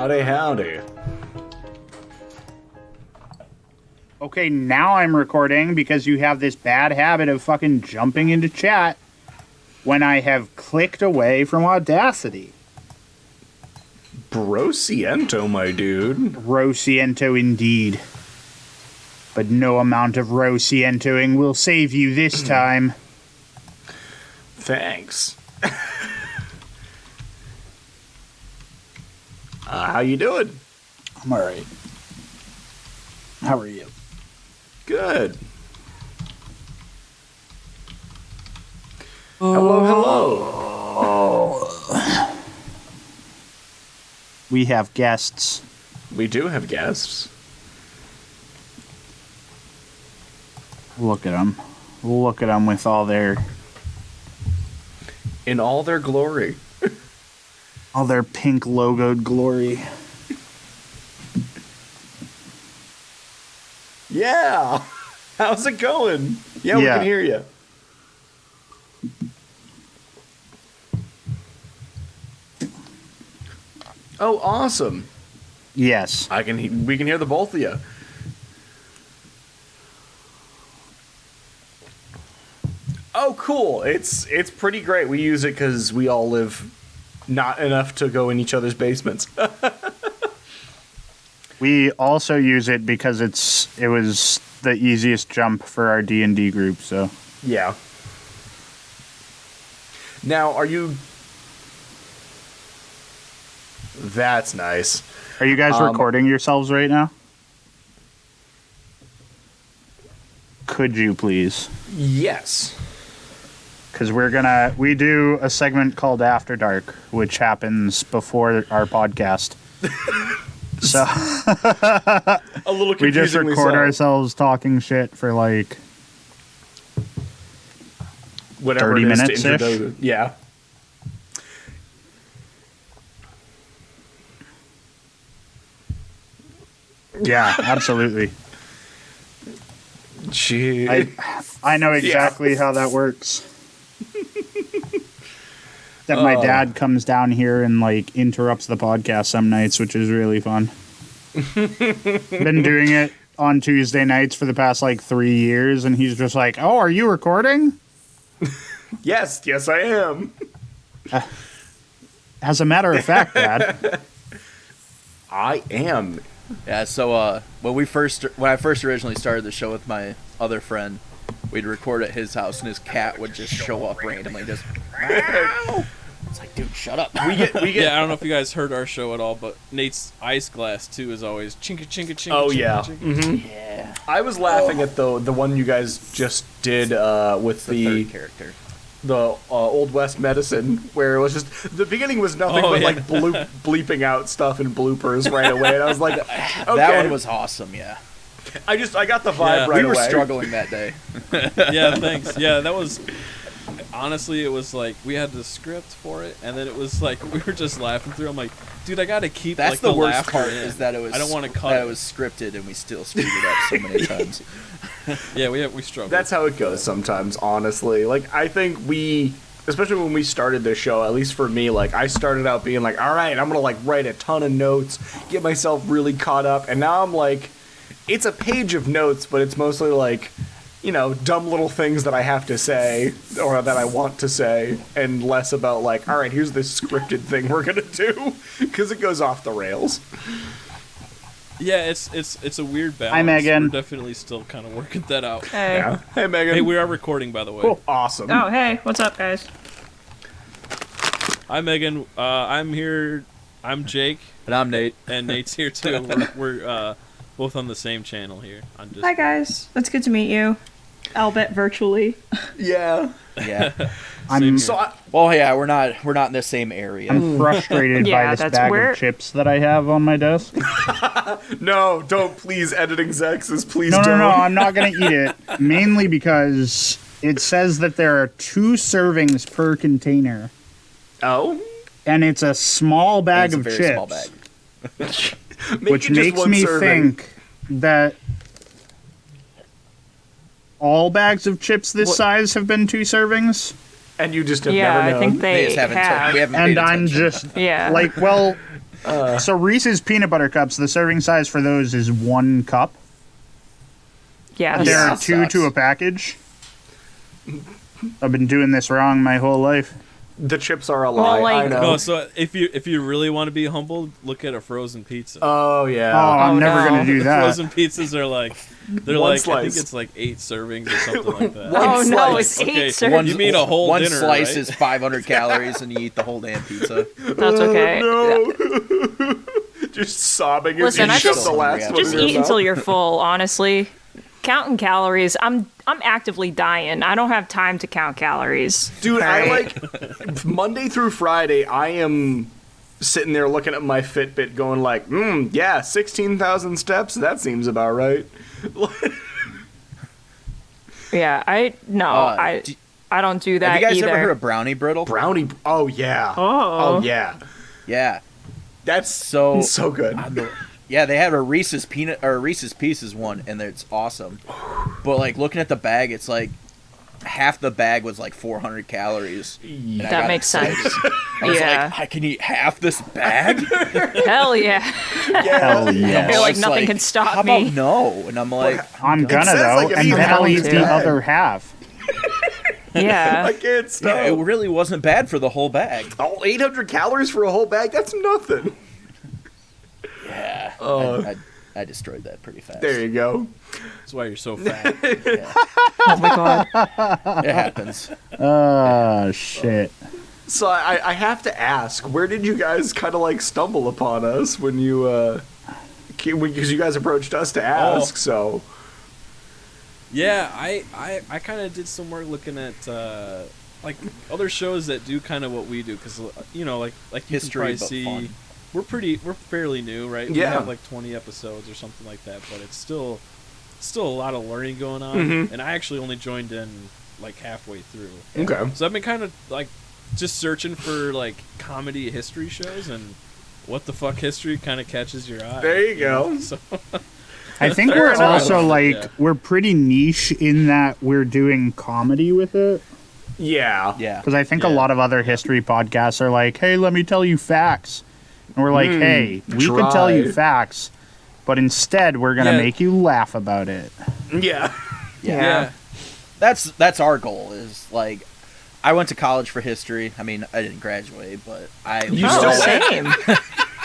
Howdy, howdy. Okay, now I'm recording because you have this bad habit of fucking jumping into chat when I have clicked away from Audacity. Brosiento, my dude. Rosiento indeed. But no amount of Rosientoing will save you this time. Thanks. How you doing? I'm alright. How are you? Good. Hello, hello. We have guests. We do have guests. Look at them. Look at them with all their In all their glory. pink logoed glory. Yeah. How's it going? Yeah, we can hear you. Oh, awesome. Yes. We can hear the both of you. Oh, cool. It's pretty great. We use it because we all live not enough to go in each other's basements. We also use it because it was the easiest jump for our D&D group, so. Yeah. Now, are you... That's nice. Are you guys recording yourselves right now? Could you please? Yes. Because we do a segment called After Dark, which happens before our podcast. So A little confusingly we just record so. ourselves talking shit for like Whatever 30 it is to minutes-ish? introduce- Yeah. Yeah, absolutely. Gee. I know exactly how that works. That my dad comes down here and like interrupts the podcast some nights, which is really fun. Been doing it on Tuesday nights for the past like 3 years, and he's just like, "Oh, are you recording?" Yes, I am. As a matter of fact, Dad. I am. Yeah, so when I first originally started the show with my other friend, we'd record at his house, and his cat would just show up randomly, just meow. It's like, dude, shut up. We get. Yeah, I don't know if you guys heard our show at all, but Nate's ice glass too is always chinka chinka chinka. Oh chinka, yeah. chinka. Mm-hmm. Yeah, I was laughing at the one you guys just did with the third character. the Old West medicine, where it was just the beginning was nothing but like bleeping out stuff and bloopers right away, and I was like, okay. That one was awesome. Yeah, I got the vibe Yeah. right we were away. struggling that day. Yeah, thanks. Yeah, that was. Honestly, it was like we had the script for it, and then it was like we were just laughing through. I'm like, dude, I gotta keep. That's like, the worst laughter part in. is that it was. I don't want to cut. That it was scripted, and we still screwed it up so many times. Yeah, we struggled. That's how it goes sometimes, honestly. Like, I think especially when we started this show, at least for me, like, I started out being like, all right, I'm gonna, like, write a ton of notes, get myself really caught up, and now I'm like, it's a page of notes, but it's mostly, like, you know, dumb little things that I have to say, or that I want to say, and less about, like, all right, here's this scripted thing we're gonna do, because it goes off the rails. Yeah, it's a weird balance. Hi, Megan. We're definitely still kind of working that out. Hey. Yeah. Hey, Megan. Hey, we are recording, by the way. Cool. Awesome. Oh, hey, what's up, guys? Hi, Megan. I'm here. I'm Jake, And I'm Nate. and Nate's here too. We're both on the same channel here. Hi, guys. It's good to meet you. Albeit virtually. Yeah. Yeah. I'm Well, yeah, we're not in the same area. I'm frustrated Yeah, by this that's bag where- of chips that I have on my desk. No, don't, please, editing Zexes, please No, don't. I'm not going to eat it. Mainly because it says that there are 2 servings per container. Oh? And it's a small bag It's a of very chips. small bag. Which it just makes one me serving. think that all bags of chips this size have been 2 servings. And you just have Yeah, never I known. think they just haven't. have. We haven't paid And I'm attention. just Yeah. like, well, So Reese's peanut butter cups, the serving size for those is 1 cup. Yeah. There Yeah. are 2 to a package. I've been doing this wrong my whole life. The chips are a lie. Well, like- I know. No, so if you really want to be humble, look at a frozen pizza. Oh Oh, yeah. I'm Oh, never no. going to do that. Frozen pizzas are like they're One like I slice. think it's like 8 servings or something like that. One Oh no, slice. it's 8 Okay, servings. You mean a whole one dinner, slice right? is 500 calories, and you eat the whole damn pizza. That's okay. No. Just sobbing as Listen, you I shove just- the last one Just in your eat until mouth. you're full, honestly. Counting calories, I'm actively dying. I don't have time to count calories. Dude, I Alright. like Monday through Friday. I am sitting there looking at my Fitbit, going like, yeah, 16,000 steps. That seems about right. Yeah, I don't do that Have you guys either. ever heard of brownie brittle? Brownie. Oh yeah. Oh. Yeah. Yeah. That's So so good. Yeah, they have a Reese's Reese's Pieces one, and it's awesome. But like looking at the bag, it's like half the bag was like 400 calories. And I That got makes excited. sense. I was Yeah. like, I can eat half this bag. Hell yeah. Hell I yeah. feel like It's nothing can stop How me. about no? And I'm like, I'm gonna, says, though, like, if and you then I'll have eat to. the other half. Yeah. I can't stop. yeah, it really wasn't bad for the whole bag. Oh, 800 calories for a whole bag? That's nothing. Yeah. Oh. I destroyed that pretty fast. There you go. That's why you're so fat. Yeah, Oh my god. it happens. Shit. So I have to ask, where did you guys kind of like stumble upon us when you, because you guys approached us to ask, so. Yeah, I kind of did some work looking at like other shows that do kind of what we do, because you know, like you History, can probably but see fun. we're fairly new, right? We Yeah. have like 20 episodes or something like that, but it's still a lot of learning going on. Mhm. And I actually only joined in like halfway through, Okay. so I've been kind of like just searching for like comedy history shows, and what the fuck history kind of catches your eye. There you go. So I think Fair we're enough. also like, Yeah. we're pretty niche in that we're doing comedy with it. Yeah. Yeah. Because I think a Yeah. lot of other history podcasts are like, hey, let me tell you facts. And we're like, hey, we could tell you try. facts, but instead we're going to Yeah. make you laugh about it. Yeah. Yeah. That's our goal. Is like, I went to college for history. I mean, I didn't graduate, but I You Oh, still went? same.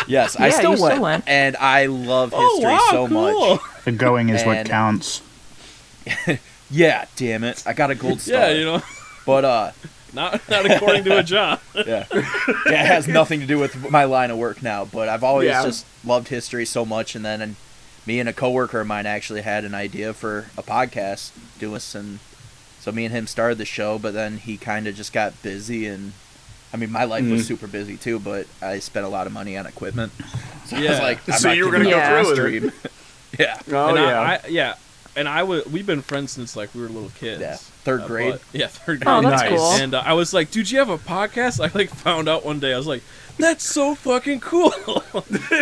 yes, I Yeah, still you still went, went. and I love history so much. The going is what And- counts. Yeah, damn it, I got a gold star. Yeah, you know, But not according to a job. yeah, it has nothing to do with my line of work now. But I've always Yeah. just loved history so much, and then me and a coworker of mine actually had an idea for a podcast doing this, and so me and him started the show. But then he kind of just got busy, and I mean, my life was super busy too. But I spent a lot of money on equipment, so I was Yeah. like, I'm So not you were gonna gonna Yeah. go through with it. stream. Yeah, Oh, and yeah. we've been friends since like we were little kids. Yeah. Third grade. Third grade. Oh, that's Nice. cool. And I was like, dude, you have a podcast? I like found out one day. I was like, that's so fucking cool.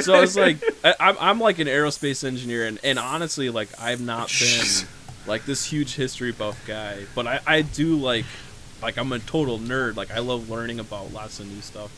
So I was like, I'm like an aerospace engineer, and honestly, like I've not been like this huge history buff guy, but I do like I'm a total nerd. Like I love learning about lots of new stuff.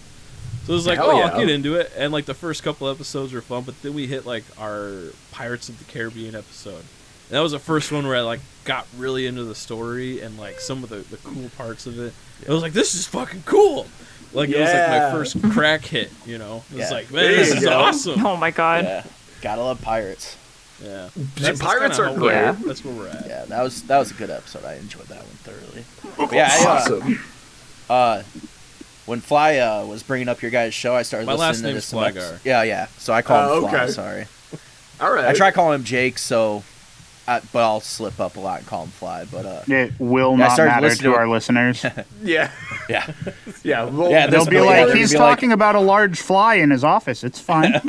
So it was like, Hell oh, yeah. I'll get into it. And like the first couple episodes were fun, but then we hit like our Pirates of the Caribbean episode. And that was the first one where I like got really into the story and like some of the cool parts of it. I was like, this is fucking cool. Like it was like Yeah. my first crack hit, you know. It was Yeah. like, man, There this you is go. awesome. Oh my god. yeah, gotta love pirates. Yeah. Pirates kinda are how great. Yeah. That's where we're at. Yeah, that was a good episode. I enjoyed that one thoroughly. But yeah, Awesome. when Fly was bringing up your guys' show, I started My listening last to name's this. some Flygar. episodes. Yeah. So I call him Oh, Fly. okay. Sorry, All right. I try calling him Jake, but I'll slip up a lot and call him Fly. But It will Yeah, I not started matter listening to to- our listeners. Yeah. yeah, Yeah. Well, Yeah, They'll this be point, like, they're he's gonna be like- talking about a large fly in his office. It's fine.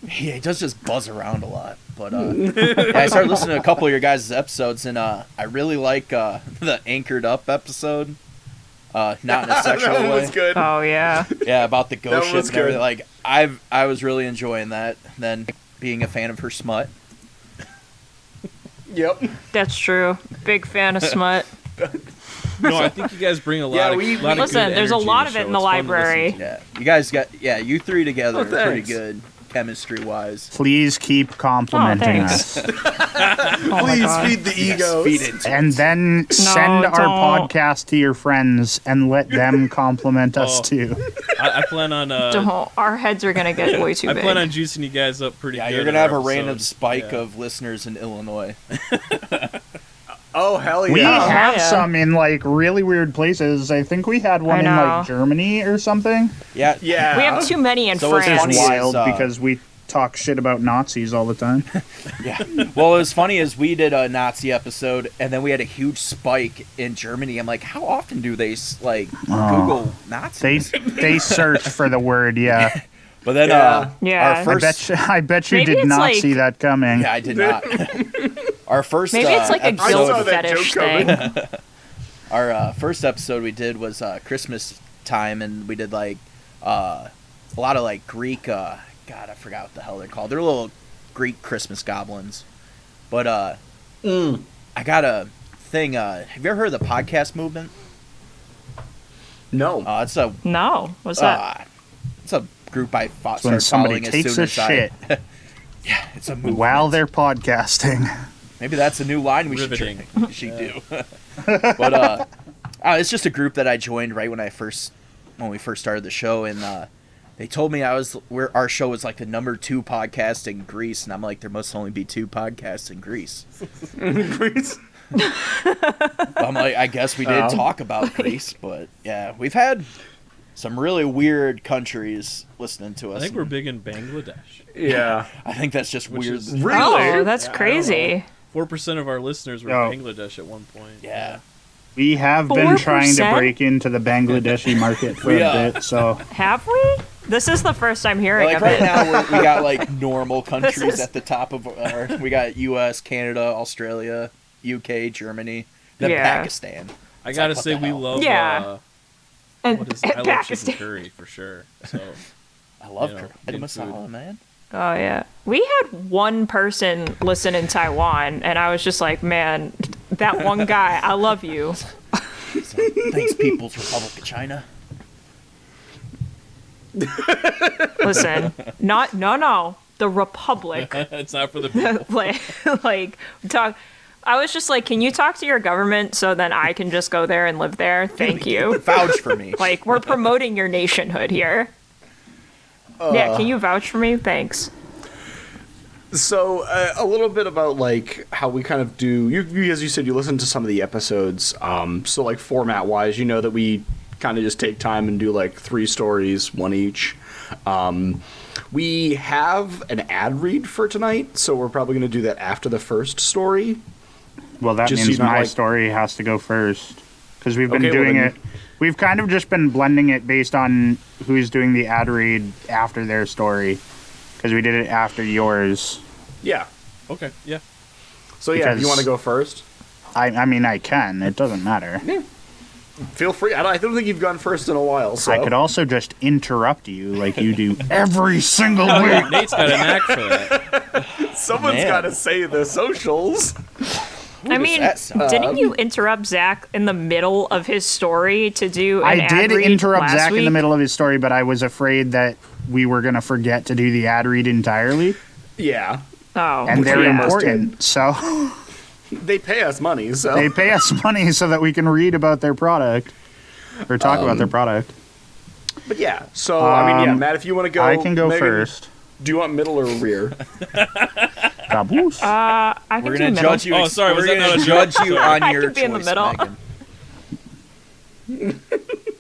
he does just buzz around a lot. But yeah, I started listening to a couple of your guys' episodes, and I really like the Anchored Up episode. Not in a sexual that way. was good. Oh yeah. Yeah, about the That ghost ship was and everything. good. Like I was really enjoying that. Then being a fan of her smut. Yep. That's true. Big fan of smut. No, I think you guys bring a lot Yeah, of we- lot of Listen, good there's a energy lot to of the it show. in the It's fun to listen library. to. Yeah, you guys you three together Oh, are pretty thanks. good chemistry wise. Please keep complimenting thanks. us. Oh my Please God. feed the egos. Feed into And then send our don't. podcast to your friends and let them compliment us Oh. too. I plan on Don't. Our heads are gonna get way too I big. plan on juicing you guys up pretty Yeah, good. you're gonna in have our a random episodes. spike Yeah. of listeners in Illinois. Oh, hell yeah. We have yeah. some in like really weird places. I think we had one in know. like Germany or something. Yeah, Yeah. We have too many in So it's France. funny It's is, wild because we talk shit about Nazis all the time. yeah. Well, it was funny is we did a Nazi episode, and then we had a huge spike in Germany. I'm like, how often do they Google Nazis? They search for the word, yeah. But then Yeah. Yeah. our first I bet you Maybe did it's not like- see that coming. yeah, I did not. Our first Maybe it's like a I guilt saw that fetish joke coming. thing. Our first episode we did was Christmas time, and we did like a lot of like Greek. God, I forgot what the hell they're called. They're little Greek Christmas goblins. But I got a thing. Have you ever heard of the podcast movement? No. It's a No. What's that? it's a group I It's when started somebody following as takes soon a as shit yeah, it's a movement. while they're podcasting. Maybe that's a new line we Riveting. should do. But it's just a group that I joined right when we first started the show, and they told me our show was like the number 2 podcast in Greece, and I'm like, there must only be 2 podcasts in Greece. I'm like, I guess we did talk about Greece, but yeah, we've had some really weird countries listening to us. I think we're big in Bangladesh. Yeah. I think that's just Which weird. is- Really? Oh, that's Yeah, I don't crazy. 4% of our listeners were Oh. Bangladesh at one point. Yeah. We have been trying to 4%? break into the Bangladeshi market for We, a bit, so Have we? This is the first I'm hearing Like of right it. now, we got like normal countries is- at the top of our. We got U.S., Canada, Australia, UK, Germany, then Yeah. Pakistan. I gotta like, what say, the we hell? love. Yeah. And, What is? and I love chicken Pakistan. curry for sure. So I love You know, curry good masala, food. man. Oh yeah, we had one person listen in Taiwan, and I was just like, man, that one guy, I love you. So, thanks, People's Republic of China. Listen, no, the Republic. it's not for the people. like talk. I was just like, can you talk to your government so then I can just go there and live there? Thank you. Vouch for me. Like, we're promoting your nationhood here. Yeah, can you vouch for me? Thanks. So a little bit about like how we kind of do. You as you said, you listen to some of the episodes. So like format wise, you know that we kind of just take time and do like 3 stories, 1 each. We have an ad read for tonight, so we're probably going to do that after the first story. well, that Just so means you know, my like- story has to go first because we've been Okay, well, doing then it. We've kind of just been blending it based on who's doing the ad read after their story because we did it after yours. Yeah. Okay, yeah. So yeah, if you Because- want to go first, I mean, I can. It doesn't matter. feel free. I don't think you've gone first in a while. So I could also just interrupt you like you do every single Oh, week. yeah, Nate's got a knack for that. someone's Man. got to say the socials. I mean, that sound? didn't you interrupt Zach in the middle of his story to do I an ad did read interrupt last Zach in the week? middle of his story, but I was afraid that we were going to forget to do the ad read entirely. Yeah, Oh, And they're yeah. important. So they pay us money, so they pay us money so that we can read about their product or talk about their product. But yeah, so I mean, yeah, Matt, if you want to go, I can go Megan, first. Do you want middle or rear? Caboose. I can We're do gonna middle. judge you. Oh, sorry, was we're that gonna not a judge joke? you Sorry. on your could be in the choice, middle. Megan.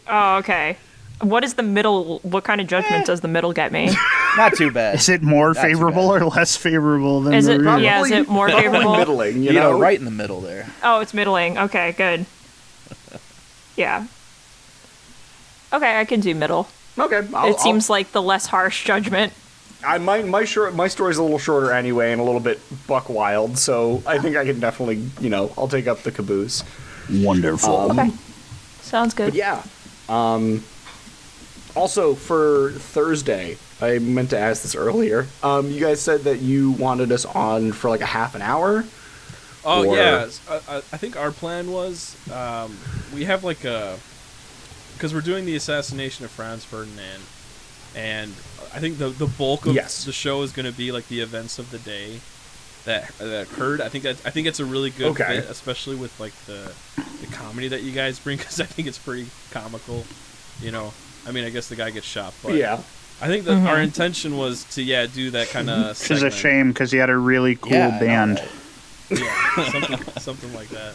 Oh, okay. What is the middle? What kind of judgment does the middle get me? Not too bad. Is it more too favorable or less favorable than Is the it? rear? Yeah, is it more Probably favorable? middling, you You know, know, right in the middle there. Oh, it's middling. Okay, good. Yeah. Okay, I can do middle. Okay, It seems like the less harsh judgment. my story's a little shorter anyway and a little bit buck wild, so I think I can definitely, I'll take up the caboose. Wonderful. Okay. Sounds good. But yeah, also for Thursday, I meant to ask this earlier. You guys said that you wanted us on for like a half an hour Oh Or- yeah, I think our plan was we have like because we're doing the assassination of Franz Ferdinand, and I think the bulk of Yes. the show is going to be like the events of the day that occurred. I think it's a really good Okay. fit, especially with like the comedy that you guys bring, because I think it's pretty comical. You know, I mean, I guess the guy gets shot, but Yeah. I think that our intention was to do that kind of. Which is a shame because he had a really cool Yeah, I know, band. right? Yeah, something like that.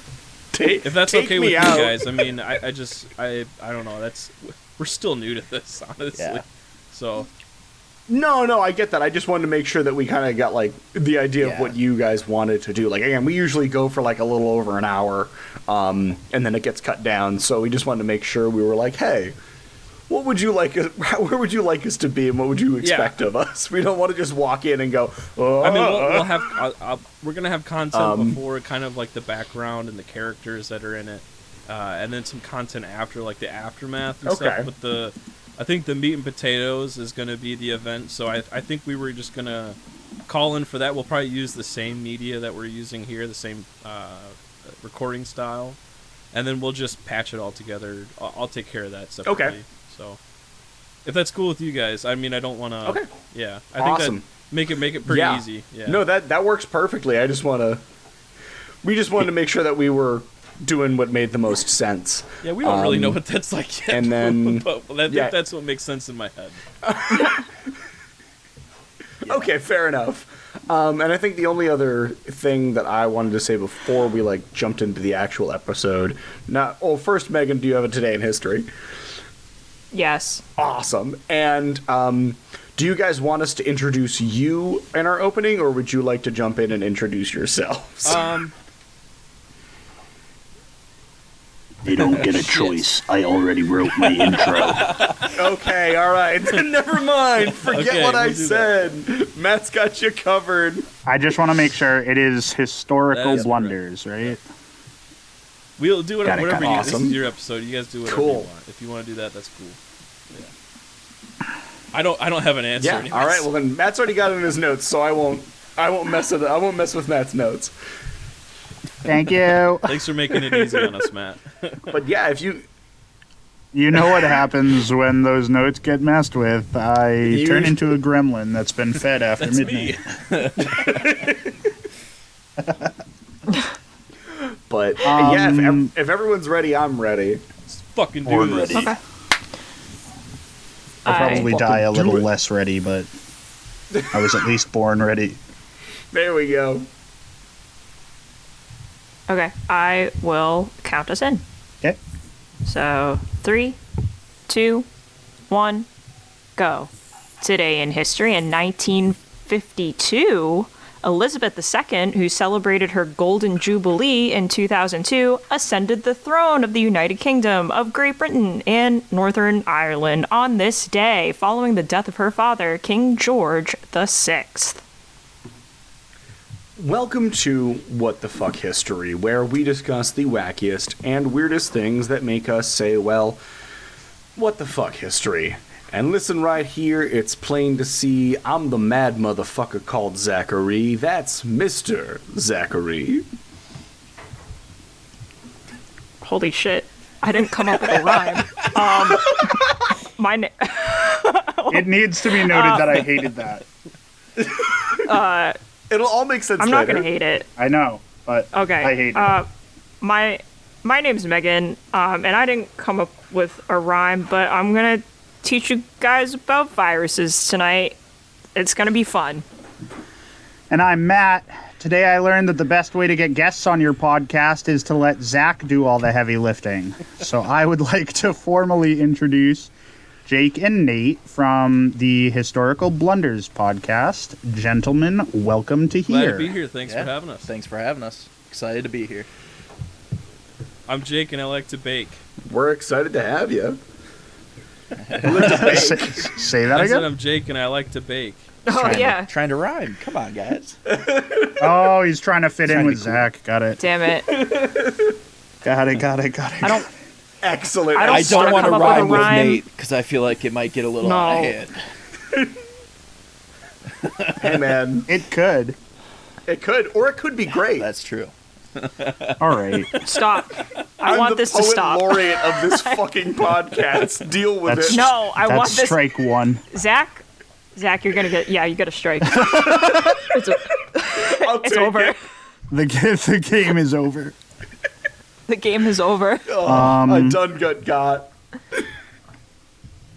Take, If that's take okay me with you out. guys, I mean, I don't know. We're still new to this, honestly. Yeah. So No, I get that. I just wanted to make sure that we kind of got like the idea of Yeah. what you guys wanted to do. Like again, we usually go for like a little over an hour, and then it gets cut down. So we just wanted to make sure we were like, hey, what would you like? Where would you like us to be, and what would you expect of us? We don't want to just walk in and go. Oh, I mean, we'll have we're gonna have content Um, before, kind of like the background and the characters that are in it, and then some content after, like the aftermath and Okay. stuff. But I think the meat and potatoes is gonna be the event. So I think we were just gonna call in for that. We'll probably use the same media that we're using here, the same recording style, and then we'll just patch it all together. I'll take care of that separately. Okay. So if that's cool with you guys, I mean, I don't want to. Okay. Yeah, I Awesome. think that make it pretty Yeah. easy. Yeah. No, that works perfectly. We just wanted to make sure that we were doing what made the most sense. Yeah, we don't really know what that's like yet. and then- but I think yeah. that's what makes sense in my head. Okay, fair enough. And I think the only other thing that I wanted to say before we like jumped into the actual episode, first, Megan, do you have a today in history? Yes. Awesome. And do you guys want us to introduce you in our opening, or would you like to jump in and introduce yourselves? They don't get a choice. I already wrote my intro. Okay, all right. Never mind. Forget Okay, what I we'll do said. Matt's got you covered. I just want to make sure it is That historical is blunders, right? We'll do whatever, Got it, whatever you This awesome. is your episode. You guys do whatever Cool. you want. If you want to do that, that's cool. Yeah. I don't have an answer. Yeah. anyways. All right. Well, then Matt's already got it in his notes, so I won't mess with Matt's notes. Thank you. Thanks for making it easy on us, Matt. But yeah, if you You know what happens when those notes get messed with. I turn into a gremlin that's been fed after That's midnight. me. But yeah, if everyone's ready, I'm ready. Let's fucking do Born this. ready. Okay. I'll probably fucking die a do little it. less ready, but I was at least born ready. There we go. Okay. I will count us in. Okay. So 3, 2, 1, go. Today in history in 1952, Elizabeth II, who celebrated her Golden Jubilee in 2002, ascended the throne of the United Kingdom of Great Britain and Northern Ireland on this day, following the death of her father, King George VI. Welcome to What the Fuck History, where we discuss the wackiest and weirdest things that make us say, well, what the fuck history. And listen right here, it's plain to see I'm the mad motherfucker called Zachary. That's Mr. Zachary. Holy shit. I didn't come up with a rhyme. My name. It needs to be noted that I hated that. It'll all make sense I'm not later. gonna hate it. I know, but Okay. I hate it. My name's Megan, and I didn't come up with a rhyme, but I'm gonna teach you guys about viruses tonight. It's gonna be fun. And I'm Matt. Today I learned that the best way to get guests on your podcast is to let Zach do all the heavy lifting. So I would like to formally introduce Jake and Nate from the Historical Blunders podcast. Gentlemen, welcome to Glad here. to be here. Thanks Yeah. for having us. Thanks for having us. Excited to be here. I'm Jake, and I like to bake. We're excited to have you. Say that I said again? I'm Jake, and I like to bake. Oh yeah. Trying to rhyme. Come on, guys. Oh, he's trying to fit in Trying to with be cool. Zach. Got it. Damn it. Got it. I don't. Excellent. I don't I don't want to come up with a rhyme with rhyme. Nate because I feel like it might get a little No. out of hand. Hey, man. It could. It could, or it could be great. That's true. All right. Stop. I I'm want the this to poet stop. laureate of this fucking podcast. Deal with That's- it. No, I want That's this. strike one. Zach, you're gonna get. Yeah, you get a strike. it's I'll it's take over. it. The game is over. The game is over. I done got.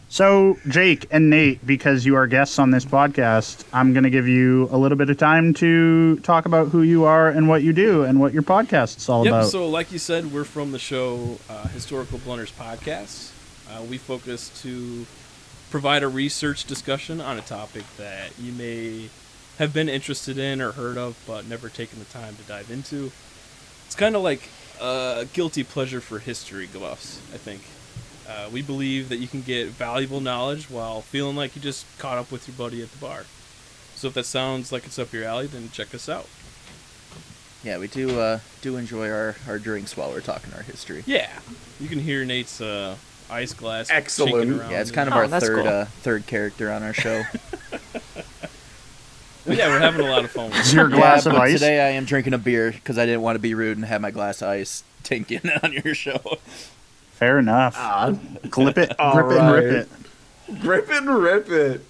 So, Jake and Nate, because you are guests on this podcast, I'm going to give you a little bit of time to talk about who you are and what you do and what your podcast's all Yep. about. So, like you said, we're from the show Historical Blunders podcast. We focus to provide a research discussion on a topic that you may have been interested in or heard of, but never taken the time to dive into. It's kind of like a guilty pleasure for history buffs, I think. We believe that you can get valuable knowledge while feeling like you just caught up with your buddy at the bar. So if that sounds like it's up your alley, then check us out. Yeah, we do enjoy our drinks while we're talking our history. Yeah, you can hear Nate's ice glass Excellent. shaking around. Yeah, it's kind of Oh, our that's cool. third character on our show. But yeah, we're having a lot of fun with Is it. your glass yeah, of but ice? today I am drinking a beer because I didn't want to be rude and have my glass of ice tinking on your show. Fair enough. Clip it, all grip it, and rip right. it. Rip it and rip it.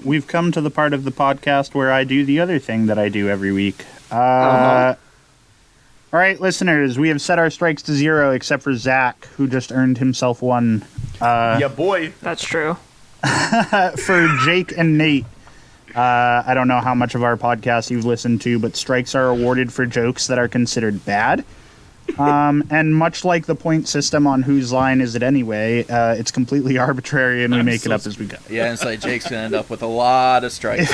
We've come to the part of the podcast where I do the other thing that I do every week. Uh-huh. All right, listeners, we have set our strikes to 0 except for Zach, who just earned himself one. Yeah, boy. That's true. For Jake and Nate, I don't know how much of our podcast you've listened to, but strikes are awarded for jokes that are considered bad. And much like the point system on Whose Line Is It Anyway, it's completely arbitrary and we I'm make it so up as we go. Yeah, and it's like Jake's gonna end up with a lot of strikes.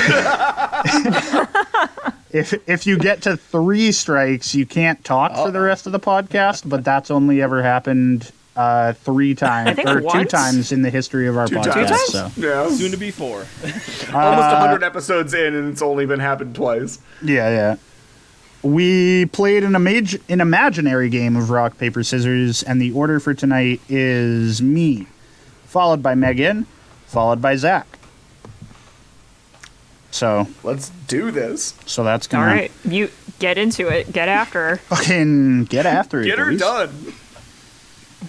If you get to 3 strikes, you can't talk for the rest of the podcast, but that's only ever happened 3 times, think or 2 once. times in the history of our podcast. times? So, Yeah. Soon to be 4. Almost 100 episodes in, and it's only been happened twice. yeah. We played an imaginary game of rock, paper, scissors, and the order for tonight is me, followed by Megan, followed by Zach. So Let's do this. that's All gonna right, you get into it. Get after her. fucking get after it. Get her boys. done.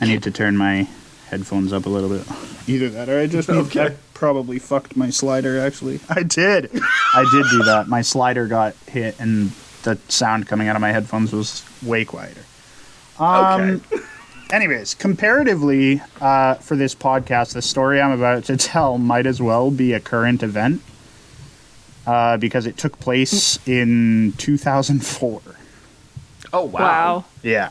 I need to turn my headphones up a little bit. Either that or I just need Okay. I probably fucked my slider, actually. I did do that. My slider got hit and the sound coming out of my headphones was way quieter. Okay. Anyways, comparatively, for this podcast, the story I'm about to tell might as well be a current event because it took place in 2004. Oh, Wow. Yeah,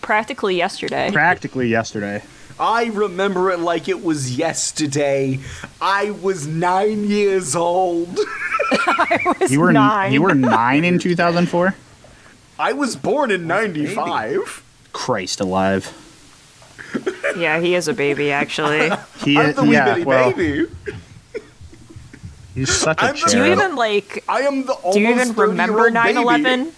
Practically yesterday. practically yesterday. I remember it like it was yesterday. I was 9 years old. You were 9. You were 9 in 2004. I was born in 95. Christ alive. Yeah, he is a baby, actually. He I'm the wee bitty well, baby. he's such a I'm the- Do you cherub. even like? I am the almost Do you even remember 30-year-old 9/11?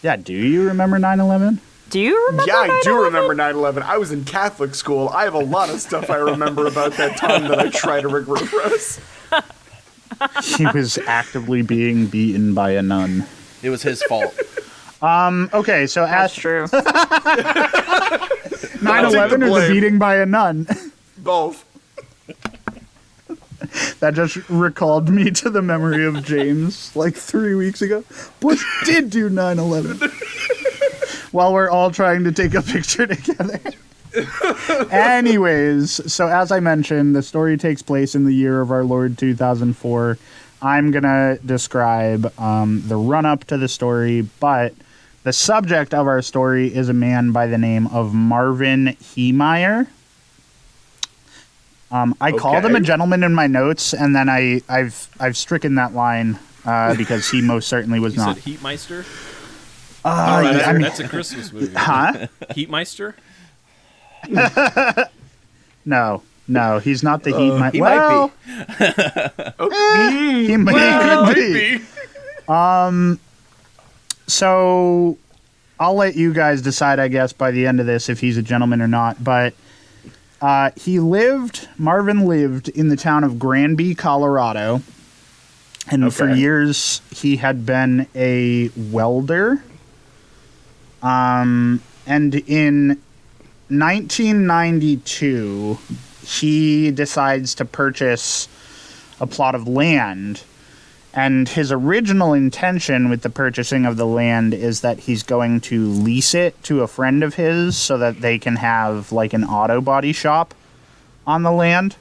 Yeah, do you remember 9/11? Do you remember? Yeah, I do 9/11? remember 9/11. I was in Catholic school. I have a lot of stuff I remember about that time that I try to repress. He was actively being beaten by a nun. It was his fault. Okay, so That's as true. 9/11 or the blame. beating by a nun? Both. That just recalled me to the memory of James like 3 weeks ago. Bush did do 9/11. While we're all trying to take a picture together. Anyways, so as I mentioned, the story takes place in the year of our Lord 2004. I'm going to describe the run-up to the story, but the subject of our story is a man by the name of Marvin Heemeyer. I called him a Okay. gentleman in my notes, and then I've stricken that line because he most certainly was You not. said Heatmeister? I mean, That's a Christmas movie. huh? Heatmeister? No, he's not the Heatmeyer. He Well, might he could be. Maybe. So I'll let you guys decide, I guess, by the end of this if he's a gentleman or not. But Marvin lived in the town of Granby, Colorado. And for years, he had been a welder. And in 1992, he decides to purchase a plot of land. And his original intention with the purchasing of the land is that he's going to lease it to a friend of his so that they can have like an auto body shop on the land.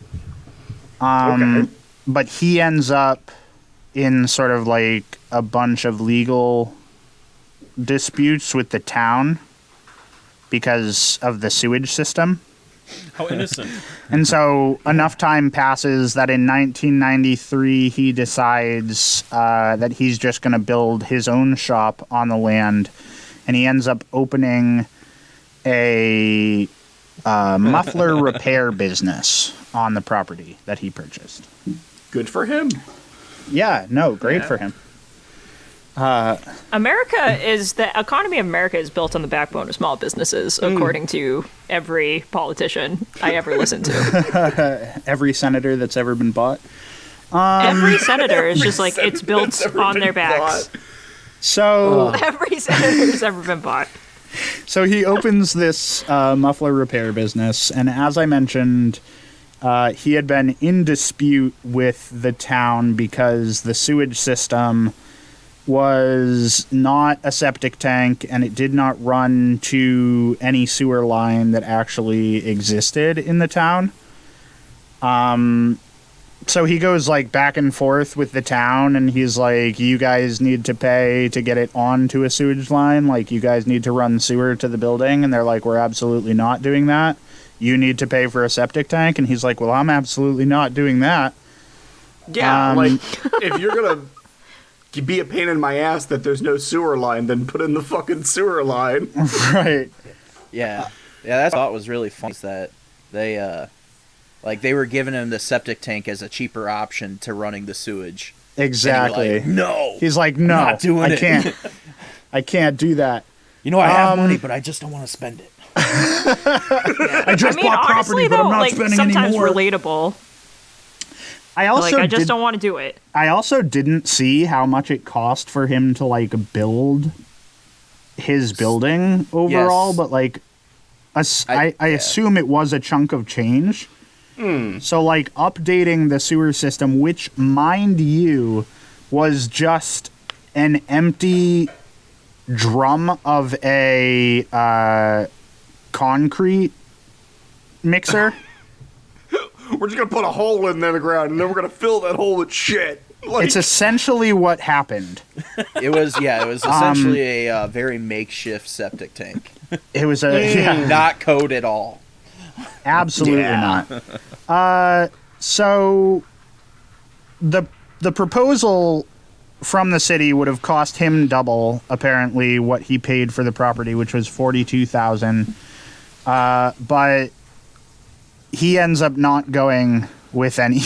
But he ends up in sort of like a bunch of legal disputes with the town because of the sewage system. How innocent. And so enough time passes that in 1993 he decides that he's just going to build his own shop on the land, and he ends up opening a muffler repair business on the property that he purchased. Good for him. Yeah, no, great for him. The economy of America is built on the backbone of small businesses, according to every politician I ever listened to. Every senator that's ever been bought. Every senator is just like, it's built on their backs. So Every senator has ever been bought. So he opens this muffler repair business, and as I mentioned, he had been in dispute with the town because the sewage system was not a septic tank, and it did not run to any sewer line that actually existed in the town. So he goes like back and forth with the town, and he's like, you guys need to pay to get it onto a sewage line. Like, you guys need to run sewer to the building. And they're like, we're absolutely not doing that. You need to pay for a septic tank. And he's like, well, I'm absolutely not doing that. Yeah, like, if you're going to be a pain in my ass that there's no sewer line, then put in the fucking sewer line. Right. Yeah. Yeah, that's what I thought was really funny, is that they, they were giving him the septic tank as a cheaper option to running the sewage. Exactly. Like, no. He's like, no, I'm not doing I it. can't. I can't do that. You know, I have money, but I just don't want to spend it. I just bought honestly, property, but though, I'm not like, spending sometimes anymore. relatable. I also I just don't want to do it. I also didn't see how much it cost for him to like build his building overall, Yes. but like, I assume it was a chunk of change. So like updating the sewer system, which mind you, was just an empty drum of a concrete mixer. We're just going to put a hole in the ground, and then we're going to fill that hole with shit. Like, It's essentially what happened. It was essentially a very makeshift septic tank. It was a Not code at all. absolutely not. So the proposal from the city would have cost him double, apparently, what he paid for the property, which was $42,000. But he ends up not going with any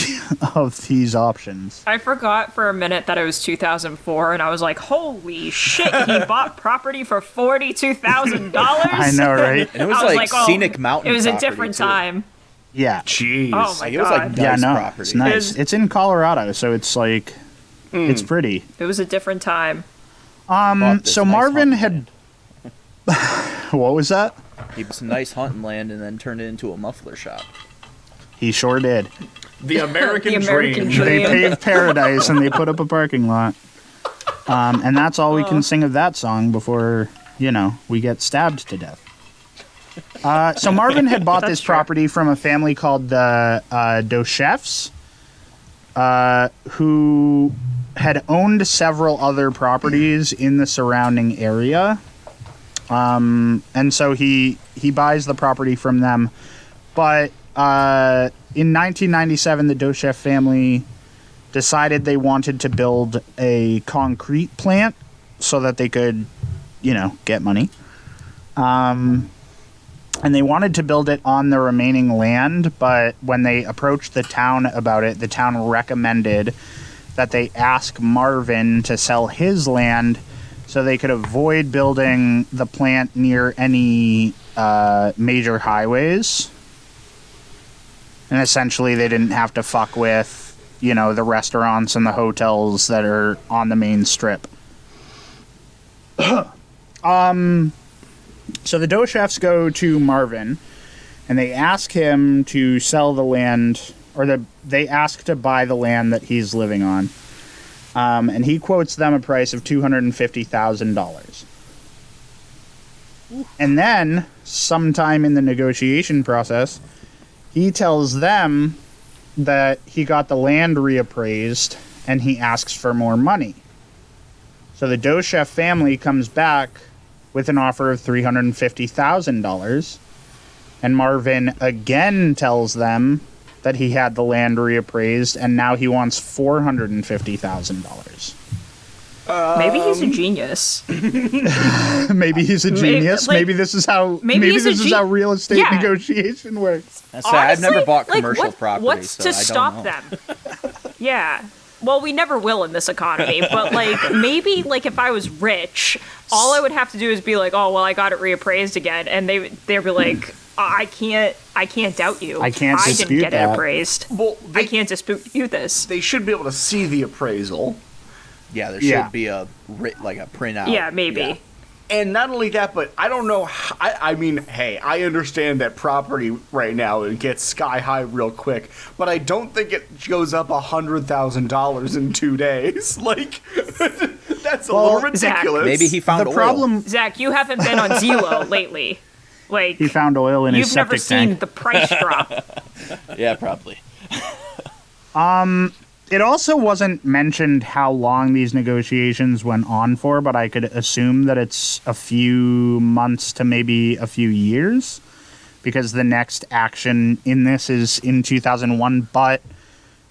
of these options. I forgot for a minute that it was 2004, and I was like, holy shit, he bought property for $42,000? I know, right? And it was I was like oh, scenic mountain. It was a property, different too. time. Yeah. jeez. Oh my Like, it was like god. nice Yeah, no, property. it's nice. It's in Colorado, so it's like, it's pretty. It was a different time. Bought this So nice Marvin hunting had... What was that? land. He bought some nice hunting land and then turned it into a muffler shop. He sure did. The American, The American dream. They dream. paved paradise and they put up a parking lot. And that's all we can sing of that song before, we get stabbed to death. So Marvin had bought this property from a family called the Dochefs, who had owned several other properties in the surrounding area. And so he buys the property from them. But in 1997, the Dochef family decided they wanted to build a concrete plant so that they could, get money. And they wanted to build it on the remaining land, but when they approached the town about it, the town recommended that they ask Marvin to sell his land so they could avoid building the plant near any major highways. And essentially, they didn't have to fuck with the restaurants and the hotels that are on the main strip. So the dough chefs go to Marvin, and they ask him to sell the land, or they ask to buy the land that he's living on. And he quotes them a price of $250,000. And then, sometime in the negotiation process, he tells them that he got the land reappraised, and he asks for more money. So the dough chef family comes back with an offer of $350,000, and Marvin again tells them that he had the land reappraised, and now he wants $450,000. Maybe he's a genius. Maybe he's a genius. Maybe this is how real estate negotiation works. Honestly, I've never bought commercial property. What's so to I don't stop know. them? Yeah. Well, we never will in this economy, but maybe if I was rich, all I would have to do is be like, oh well, I got it reappraised again, and they'd be like, I can't doubt you. I can't I dispute didn't get that. it appraised. Well, I can't dispute this. They should be able to see the appraisal. Yeah, there should be a printout. Yeah, maybe. Yeah. And not only that, but I don't know. I mean, hey, I understand that property right now, it gets sky high real quick, but I don't think it goes up $100,000 in 2 days. Like, that's a little ridiculous. Zach, Maybe he found The oil. problem, Zach, you haven't been on Zillow lately. Like, he found oil in his you've never septic seen tank. the price drop. Yeah, probably. It also wasn't mentioned how long these negotiations went on for, but I could assume that it's a few months to maybe a few years, because the next action in this is in 2001, but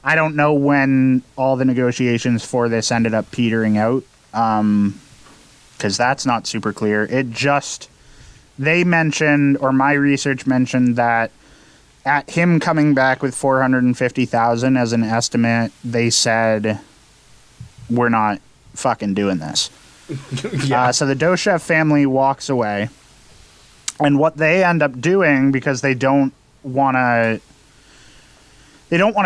I don't know when all the negotiations for this ended up petering out, because that's not super clear. They mentioned, or my research mentioned, that at him coming back with $450,000 as an estimate, they said, we're not fucking doing this. So the dough chef family walks away. And what they end up doing, because they don't want to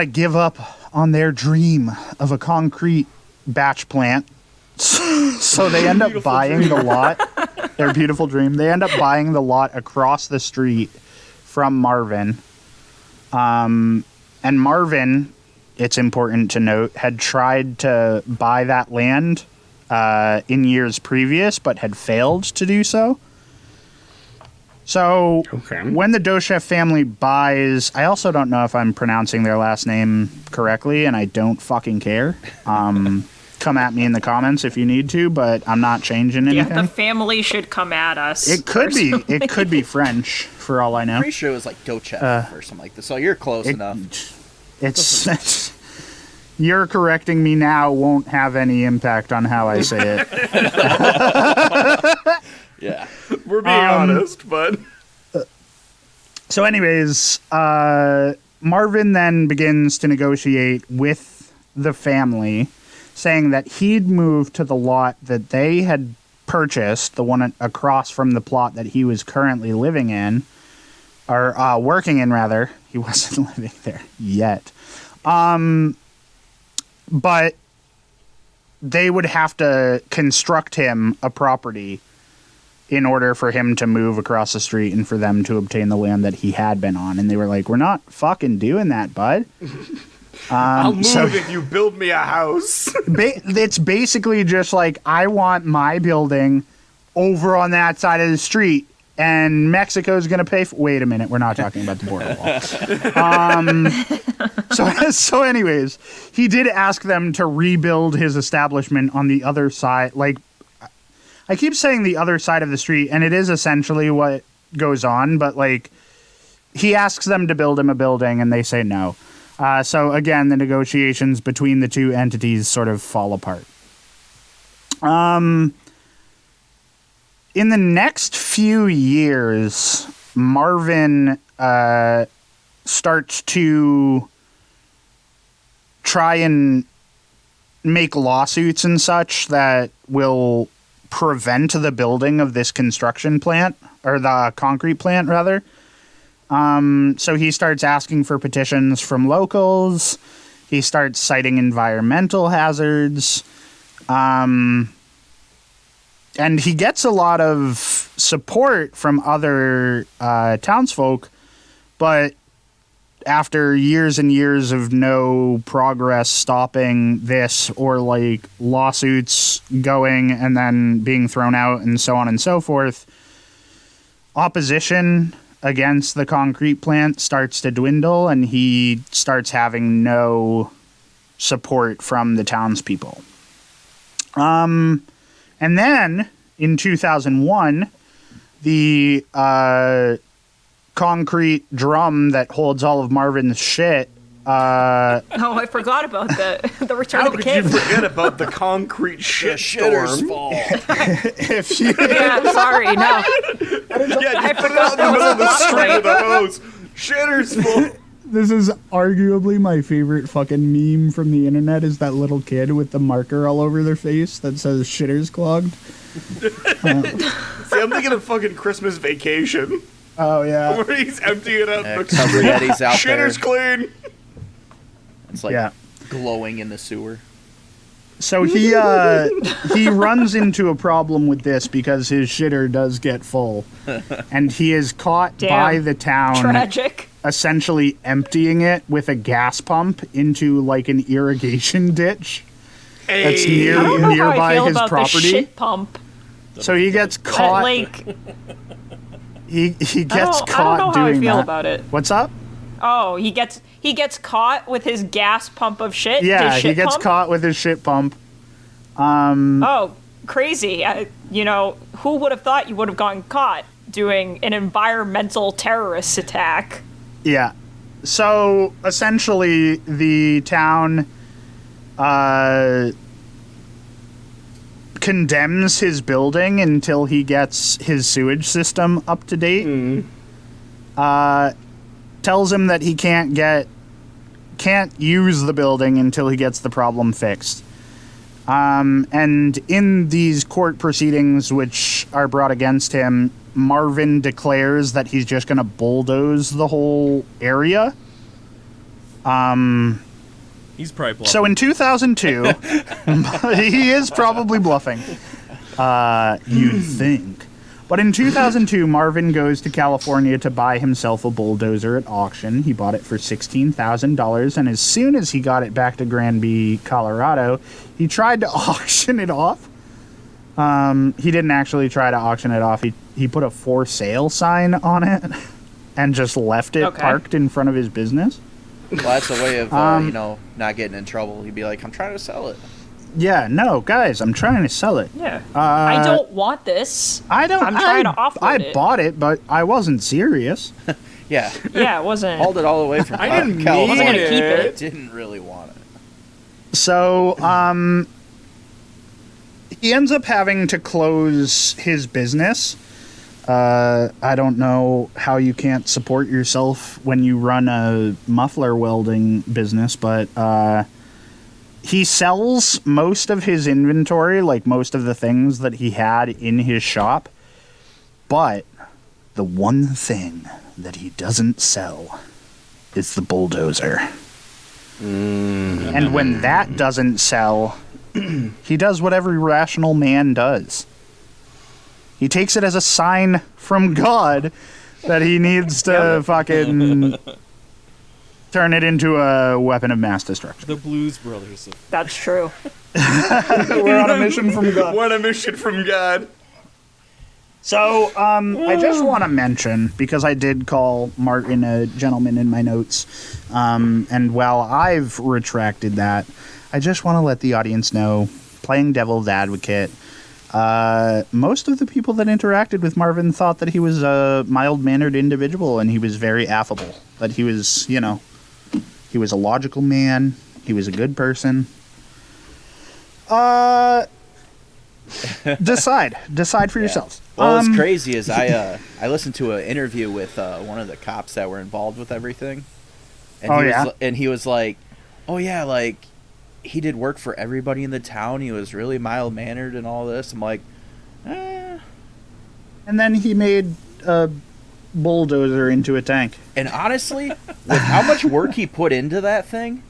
give up on their dream of a concrete batch plant, so they end up buying the lot. Their beautiful dream. They end up buying the lot across the street from Marvin. And Marvin, it's important to note, had tried to buy that land in years previous, but had failed to do so. So when the dough chef family buys, I also don't know if I'm pronouncing their last name correctly, and I don't fucking care. Come at me in the comments if you need to, but I'm not changing anything. Yeah, the family should come at us. It could be. It could be French, for all I know. I'm pretty sure it was like dough chef or something like this. So you're close enough. It's you're correcting me now won't have any impact on how I say it. Yeah. We're being honest, but... So anyways, Marvin then begins to negotiate with the family, saying that he'd moved to the lot that they had purchased, the one across from the plot that he was currently living in, or working in, rather. He wasn't living there yet. But they would have to construct him a property in order for him to move across the street and for them to obtain the land that he had been on. And they were like, we're not fucking doing that, bud. I'll move if you build me a house. It's basically just like, I want my building over on that side of the street, and Mexico's going to pay for... Wait a minute, we're not talking about the border wall. So anyways, he did ask them to rebuild his establishment on the other side. Like, I keep saying the other side of the street, and it is essentially what goes on, but like, he asks them to build him a building, and they say no. So again, the negotiations between the two entities sort of fall apart. In the next few years, Marvin starts to try and make lawsuits and such that will prevent the building of this construction plant, or the concrete plant, rather. So he starts asking for petitions from locals, He starts citing environmental hazards. And he gets a lot of support from other townsfolk, but after years and years of no progress stopping this, or like lawsuits going and then being thrown out and so on and so forth, opposition against the concrete plant starts to dwindle, and he starts having no support from the townspeople. And then in 2001, the concrete drum that holds all of Marvin's shit. Oh, I forgot about the Return How of the could King. you forget about the concrete shit Shitter's storm? fault. If you, Yeah, sorry, no. Yeah, just put it out in the middle of the street with a hose. Shitter's full. this is arguably my favorite fucking meme from the internet, is that little kid with the marker all over their face that says "shitter's clogged." See, I'm thinking of fucking Christmas Vacation, Oh yeah, where he's emptying out Yeah, the cousin street. Eddie's out there. Shitter's clean. It's like yeah. glowing in the sewer. So he runs into a problem with this because his shitter does get full, and he is caught Damn. by the town Tragic. essentially emptying it with a gas pump into like an irrigation ditch that's Hey. I don't know how I nearby feel his about the property. shit pump. So he gets That, caught. like, he I gets don't know caught how doing I feel that. about it. What's up? Oh, he gets caught with his gas pump of shit. Yeah, his he shit gets pump? caught with his shit pump. Oh, crazy! Who would have thought you would have gotten caught doing an environmental terrorist attack? Yeah. So essentially, the town condemns his building until he gets his sewage system up to date. Tells him that he can't use the building until he gets the problem fixed. And in these court proceedings which are brought against him, Marvin declares that he's just going to bulldoze the whole area. He's probably bluffing. So in 2002, he is probably bluffing. You'd think. But in 2002, Marvin goes to California to buy himself a bulldozer at auction. He bought it for $16,000, and as soon as he got it back to Granby, Colorado, he tried to auction it off. He didn't actually try to auction it off. He put a for sale sign on it and just left it parked in front of his business. Well, that's a way of not getting in trouble. He'd be like, "I'm trying to sell it." Yeah, no, guys, I'm trying to sell it. Yeah. I don't want this. I'm trying to offload I it. bought it, but I wasn't serious. Yeah, Yeah, it wasn't. hauled it all the way from I didn't California. mean gonna keep it. Didn't really want it. So, he ends up having to close his business. I don't know how you can't support yourself when you run a muffler welding business, but he sells most of his inventory, like most of the things that he had in his shop. But the one thing that he doesn't sell is the bulldozer. And when that doesn't sell, he does what every rational man does. He takes it as a sign from God that he needs to fucking turn it into a weapon of mass destruction. The Blues Brothers. That's true. We're on a mission from God. What a mission from God. So, I just want to mention, because I did call Martin a gentleman in my notes, and while I've retracted that, I just want to let the audience know, playing devil's advocate, most of the people that interacted with Marvin thought that he was a mild-mannered individual, and he was very affable. That he was, he was a logical man, he was a good person. Decide for yourselves. Well, what's crazy is I listened to an interview with one of the cops that were involved with everything, and he was like, "Oh yeah, like he did work for everybody in the town. He was really mild mannered and all this." I'm like, And then he made a bulldozer into a tank. And honestly, with how much work he put into that thing,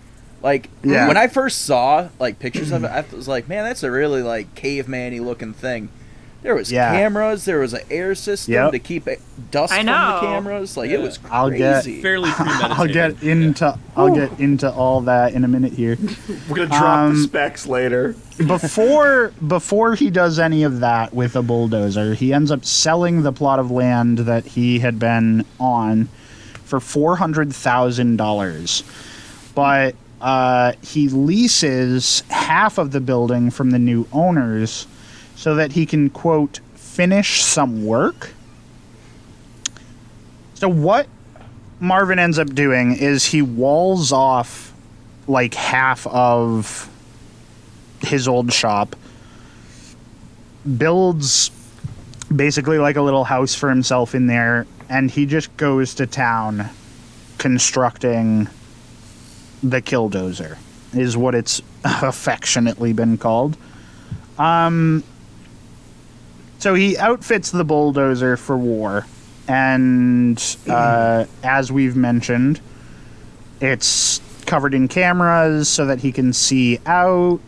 Like, Yeah. when I first saw, like, pictures of it, I was like, man, that's a really, like, caveman-y looking thing. There was cameras, there was an air system to keep dust from the cameras. Like, it was crazy. Fairly premeditated. I'll get into all that in a minute here. We're gonna drop the specs later. Before he does any of that with a bulldozer, he ends up selling the plot of land that he had been on for $400,000. But he leases half of the building from the new owners so that he can, quote, finish some work. So what Marvin ends up doing is he walls off like half of his old shop, builds basically like a little house for himself in there, and he just goes to town constructing the Killdozer, is what it's affectionately been called. So he outfits the bulldozer for war, and as we've mentioned, it's covered in cameras so that he can see out.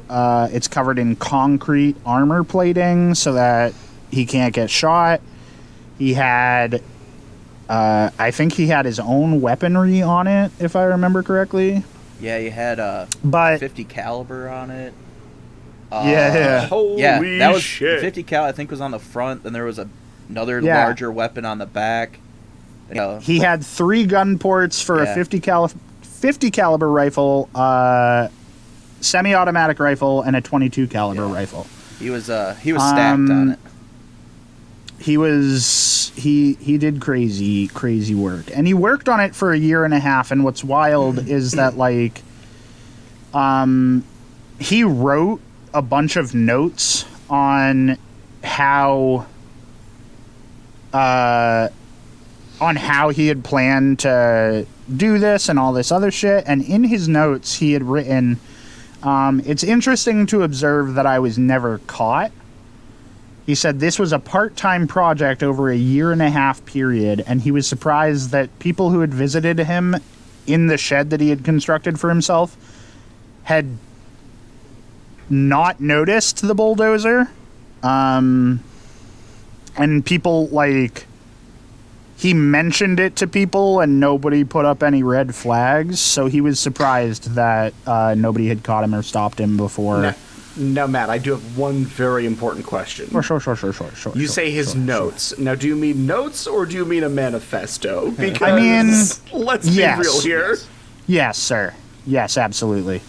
It's covered in concrete armor plating so that he can't get shot. He had, I think he had his own weaponry on it, if I remember correctly. Yeah, he had a 50 caliber on it. Holy that was shit. 50 cal. I think was on the front. Then there was another larger weapon on the back. He had 3 gun ports for a 50 caliber rifle, semi-automatic rifle, and a 22 caliber rifle. He was stacked on it. He did crazy work, and he worked on it for a year and a half. And what's wild is that like, he wrote a bunch of notes on how he had planned to do this and all this other shit. And in his notes, he had written, it's interesting to observe that I was never caught. He said this was a part-time project over a year and a half period, and he was surprised that people who had visited him in the shed that he had constructed for himself had not noticed the bulldozer. And people, like, he mentioned it to people and nobody put up any red flags, so he was surprised that nobody had caught him or stopped him before. Now, Matt, I do have one very important question. Sure. You say his notes. Now, do you mean notes or do you mean a manifesto? Because, I mean, let's be real here. Yes, sir. Yes, absolutely.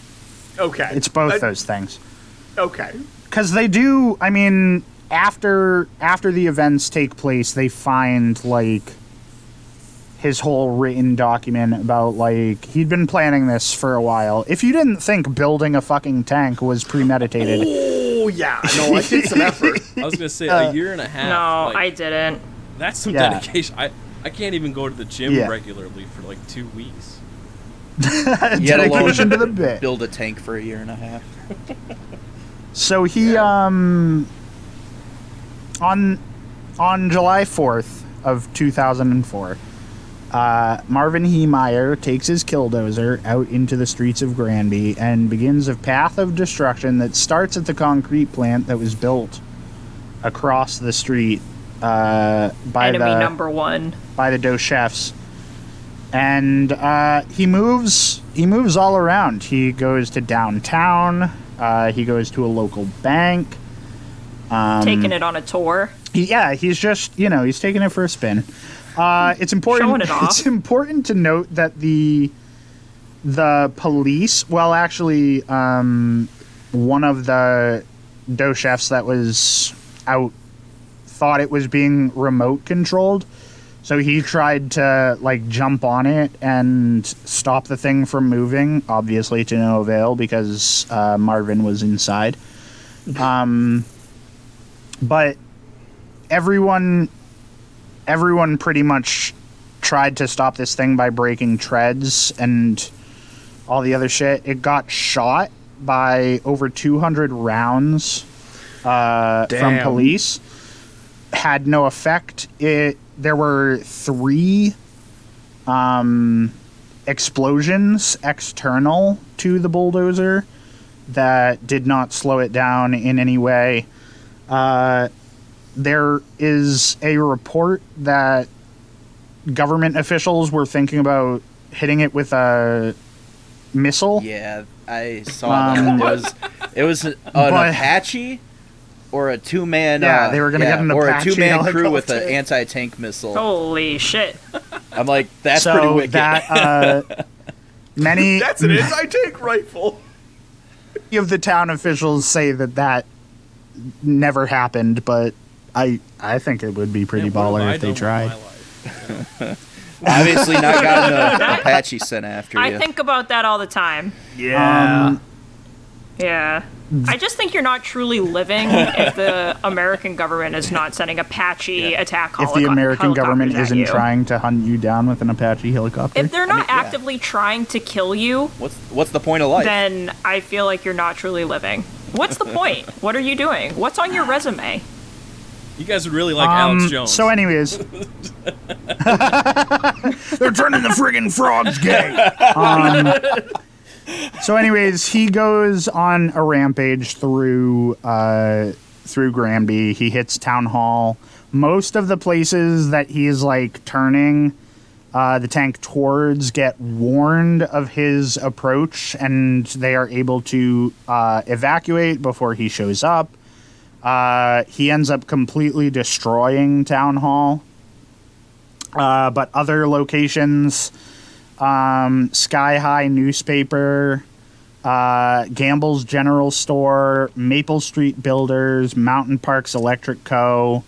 Okay. It's both those things. Okay. Because they do, I mean, after the events take place, they find, like, his whole written document about, like, he'd been planning this for a while. If you didn't think building a fucking tank was premeditated... Oh, yeah. No, I did some effort. I was going to say a year and a half. No, like, I didn't. That's some dedication. I can't even go to the gym regularly for like 2 weeks. Dedication to the bit. Build a tank for a year and a half. So he, on July 4th of 2004, Marvin Heemeyer takes his Killdozer out into the streets of Granby and begins a path of destruction that starts at the concrete plant that was built across the street by Enemy number 1. By the Dos Chefs. And he moves all around. He goes to downtown. He goes to a local bank. Taking it on a tour. He's just, he's taking it for a spin. It's important. Showing it off. It's important to note that the police, well, actually, one of the Dos Chefs that was out thought it was being remote controlled. So he tried to, like, jump on it and stop the thing from moving, obviously to no avail because Marvin was inside. But everyone pretty much tried to stop this thing by breaking treads and all the other shit. It got shot by over 200 rounds from police. Had no effect. There were 3 explosions external to the bulldozer that did not slow it down in any way. There is a report that government officials were thinking about hitting it with a missile. Yeah, I saw that. It was an Apache or a two-man. Yeah, they were going to get an or Apache a two-man crew with helicopter. an anti-tank missile. Holy shit. I'm like, that's So pretty wicked. that many That's an anti-tank rifle. of the town officials say that never happened, but I think it would be pretty Man, what have baller I if they done with my tried. life? Obviously not gotten an Apache sent after you. I think about that all the time. Yeah. Yeah. I just think you're not truly living if the American government is not sending Apache attack If the American government helicopters at isn't you. trying to hunt you down with an Apache helicopter. If they're not yeah. actively trying to kill you, What's the point of life? then I feel like you're not truly living. What's the point? What are you doing? What's on your resume? You guys would really like Alex Jones. So anyways. They're turning the friggin' frogs gay. So anyways, he goes on a rampage through Granby. He hits Town Hall. Most of the places that he's like turning the tank towards get warned of his approach, and they are able to evacuate before he shows up. He ends up completely destroying Town Hall. But other locations, Sky High Newspaper, Gamble's General Store, Maple Street Builders, Mountain Parks Electric Co.,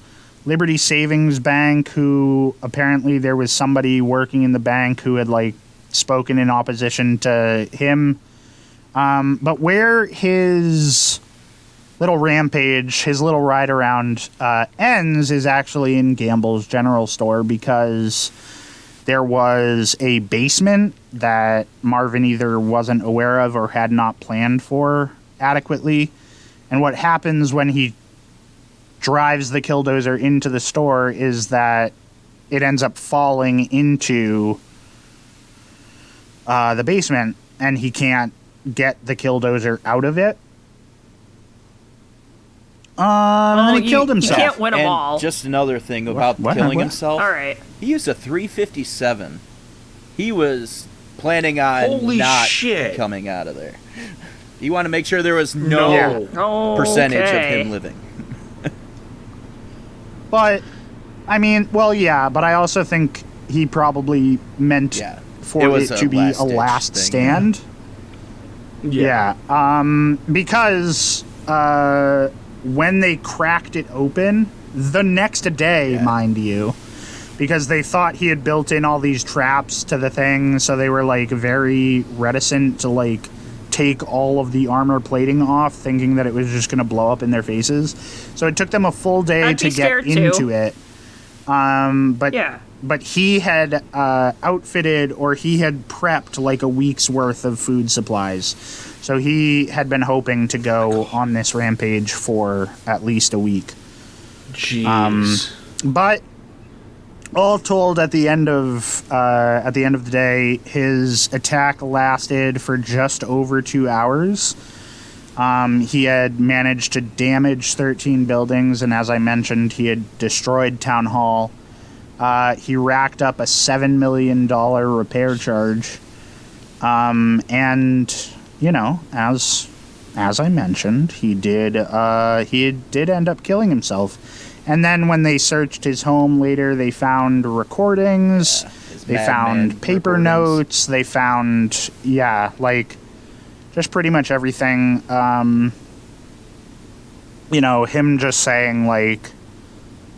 Liberty Savings Bank, who apparently there was somebody working in the bank who had like spoken in opposition to him. But where his little rampage, his little ride around ends is actually in Gamble's General Store, because there was a basement that Marvin either wasn't aware of or had not planned for adequately. And what happens when he drives the killdozer into the store is that it ends up falling into the basement, and he can't get the killdozer out of it. And then he killed himself. You can't win them And all. just another thing about What? killing What? himself. All right. He used a 357. He was planning on Holy not shit. coming out of there. He wanted to make sure there was no Yeah. percentage of Okay. him living. But, I mean, well, yeah, but I also think he probably meant Yeah. for It it, was a to be a last-ditch last thing, stand. Yeah. Because when they cracked it open, the next day, mind you, because they thought he had built in all these traps to the thing, so they were, like, very reticent to, like, take all of the armor plating off, thinking that it was just going to blow up in their faces. So it took them a full day I'd to be get scared into too. it. But Yeah. but he had outfitted, or he had prepped like a week's worth of food supplies. So he had been hoping to go on this rampage for at least a week. Jeez. But all told, at the end of the day, his attack lasted for just over 2 hours. He had managed to damage 13 buildings, and as I mentioned, he had destroyed Town Hall. He racked up a $7 million repair charge. And, you know, as I mentioned, he did end up killing himself. And then when they searched his home later, they found recordings, they found paper notes, they found, like, just pretty much everything. You know, him just saying, like,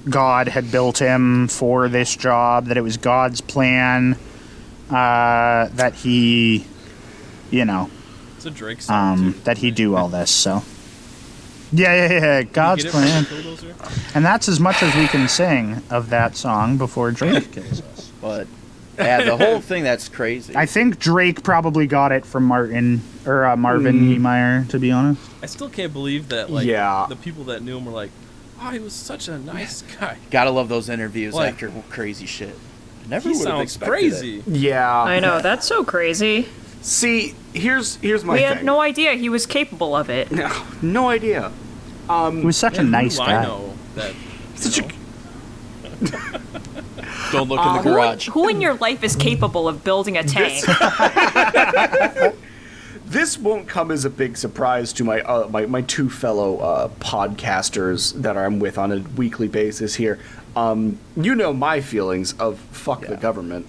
God had built him for this job, that it was God's plan, that he, you know, It's a Drake song, too. that he do all this, so. Yeah, God's Get it from the plan. Bulldozer? And that's as much as we can sing of that song before Drake kills us. But yeah, the whole thing, that's crazy. I think Drake probably got it from Marvin Niemeyer, to be honest. I still can't believe that, like, Yeah. the people that knew him were like, oh, he was such a nice guy. Gotta love those interviews Like- after crazy shit. Never He would have sounds expected crazy. Yeah. I know, that's so crazy. See, here's my We thing. had no idea he was capable of it. No idea. He was such a And nice who do guy. I know that. Such a Don't look in the garage. Who in your life is capable of building a tank? This won't come as a big surprise to my two fellow podcasters that I'm with on a weekly basis here. You know my feelings of fuck the government,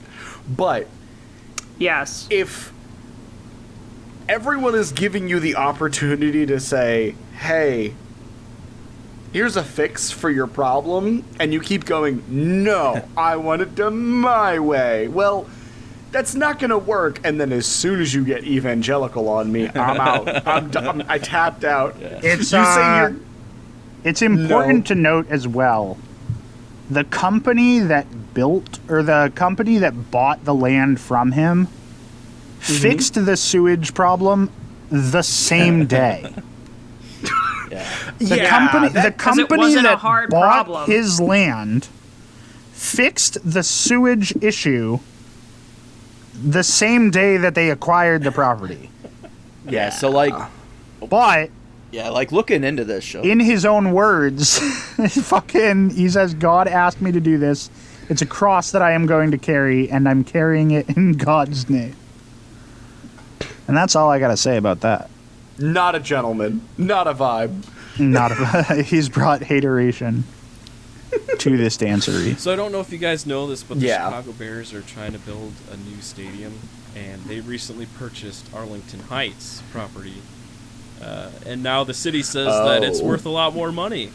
but Yes. if everyone is giving you the opportunity to say, hey, here's a fix for your problem, and you keep going, no, I want it done my way. Well, that's not going to work. And then as soon as you get evangelical on me, I'm out. I'm done. I tapped out. It's You say you're... It's important to note as well, the company that built, or the company that bought the land from him, fixed the sewage problem the same day. The company it wasn't a that hard bought problem. his land fixed the sewage issue the same day that they acquired the property. Yeah, so like, But yeah, like looking into this show. in his own words, he says, God asked me to do this. It's a cross that I am going to carry, and I'm carrying it in God's name. And that's all I got to say about that. Not a gentleman. Not a vibe. He's brought hateration to this dancery. So I don't know if you guys know this, but the Yeah. Chicago Bears are trying to build a new stadium, and they recently purchased Arlington Heights property, and now the city says that it's worth a lot more money.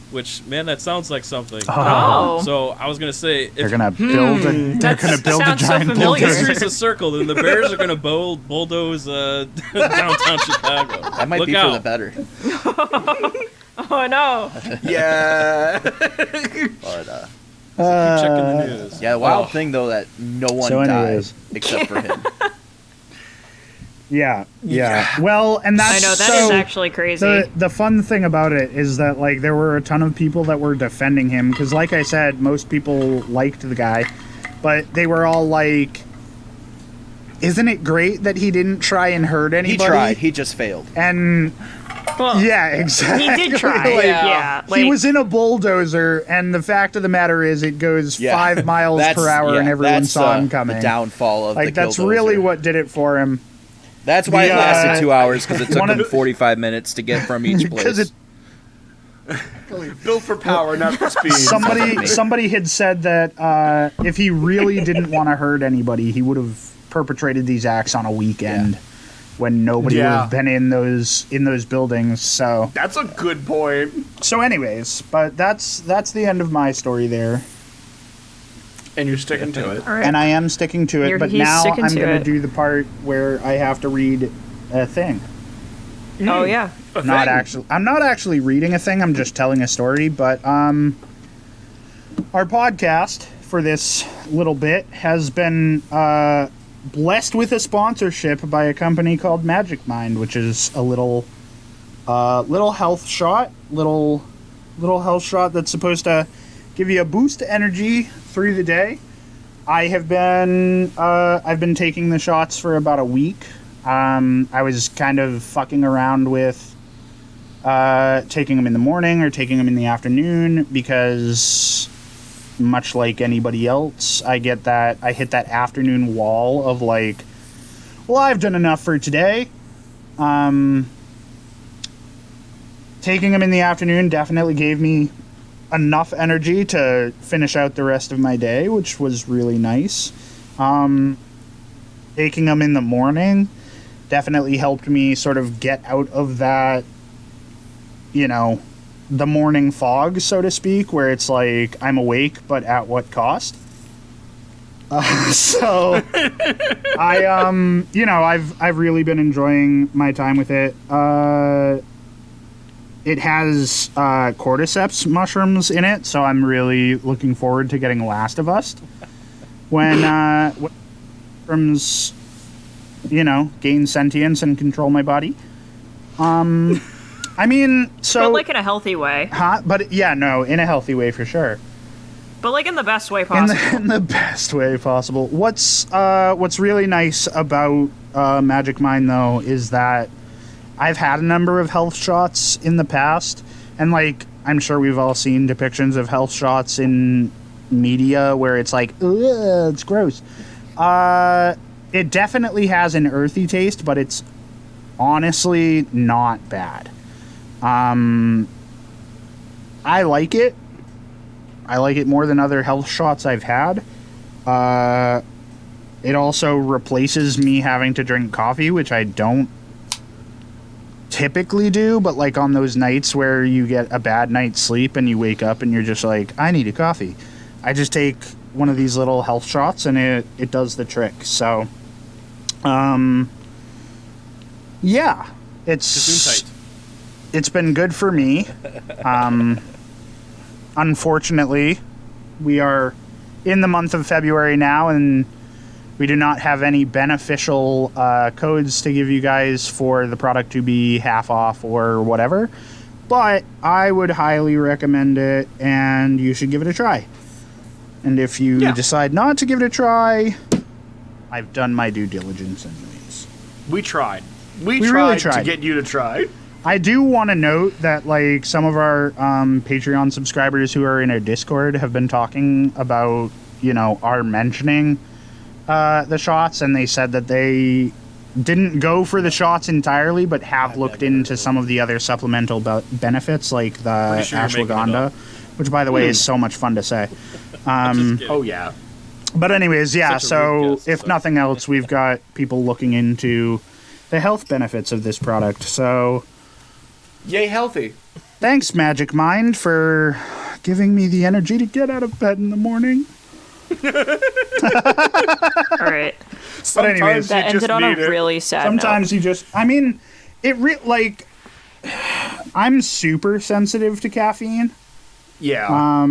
Which, man, that sounds like something. Oh. So I was gonna say, They're if gonna build a sounds so giant familiar. bulldozer. history's a circle, then the Bears are gonna bulldoze downtown Chicago. That might Look be out. for the better. Oh no. Yeah. But Keep checking the news. yeah, the wild thing though that no one So died anyways. except for him. Yeah. Well, and that's I know, that is actually crazy. The fun thing about it is that, like, there were a ton of people that were defending him, because, like I said, most people liked the guy, but they were all like, isn't it great that he didn't try and hurt anybody? He tried. He just failed. And, Well, yeah, exactly. he did try. Like, yeah. he was in a bulldozer, and the fact of the matter is it goes 5 miles per hour, and everyone that's, saw him coming. The downfall of Like, the that's Killdozer. really what did it for him. That's why the, it lasted 2 hours, because it took one of him the- 45 minutes to get from each place. Because it Built for power, not for speed. Somebody had said that if he really didn't want to hurt anybody, he would have perpetrated these acts on a weekend when nobody would have been in those buildings. So That's a good point. anyways, but that's the end of my story there, And you're sticking to it. All right. and I am sticking to it. But he's now sticking I'm to going to it. do the part where I have to read a thing. Oh yeah. A Not thing. actually. I'm not actually reading a thing. I'm just telling a story. But our podcast for this little bit has been blessed with a sponsorship by a company called Magic Mind, which is a little health shot, little health shot that's supposed to give you a boost of energy through the day. I've been taking the shots for about a week. I was kind of fucking around with taking them in the morning or taking them in the afternoon because, much like anybody else, I hit that afternoon wall of like, well, I've done enough for today. Taking them in the afternoon definitely gave me enough energy to finish out the rest of my day, which was really nice. Taking them in the morning definitely helped me sort of get out of that, the morning fog, so to speak, where it's like I'm awake, but at what cost? So I've really been enjoying my time with it. It has cordyceps mushrooms in it, so I'm really looking forward to getting Last of Us when mushrooms, gain sentience and control my body. I mean, so But like in a healthy way. But yeah, no, in a healthy way for sure. But like in the best way possible. In the best way possible. What's really nice about Magic Mind though is that I've had a number of health shots in the past, and like I'm sure we've all seen depictions of health shots in media where it's like, ugh, it's gross. It definitely has an earthy taste, but it's honestly not bad. I like it. I like it more than other health shots I've had. It also replaces me having to drink coffee, which I don't typically do, but like on those nights where you get a bad night's sleep and you wake up and you're just like, I need a coffee. I just take one of these little health shots and it does the trick. So, yeah, it's been good for me. Unfortunately, we are in the month of February now, and we do not have any beneficial codes to give you guys for the product to be half off or whatever. But I would highly recommend it, and you should give it a try. And if you decide not to give it a try, I've done my due diligence anyways. We tried. We really tried to get you to try. I do want to note that like some of our Patreon subscribers who are in our Discord have been talking about, our mentioning the shots, and they said that they didn't go for the shots entirely, but have looked into some of the other supplemental benefits, like the ashwagandha, which, by the way, is so much fun to say. Oh, yeah. But anyways, yeah, so if nothing else, we've got people looking into the health benefits of this product. So, yay, healthy. Thanks, Magic Mind, for giving me the energy to get out of bed in the morning. All right. But anyways, that ended on a really sad sometimes note. you just, I'm super sensitive to caffeine. Yeah.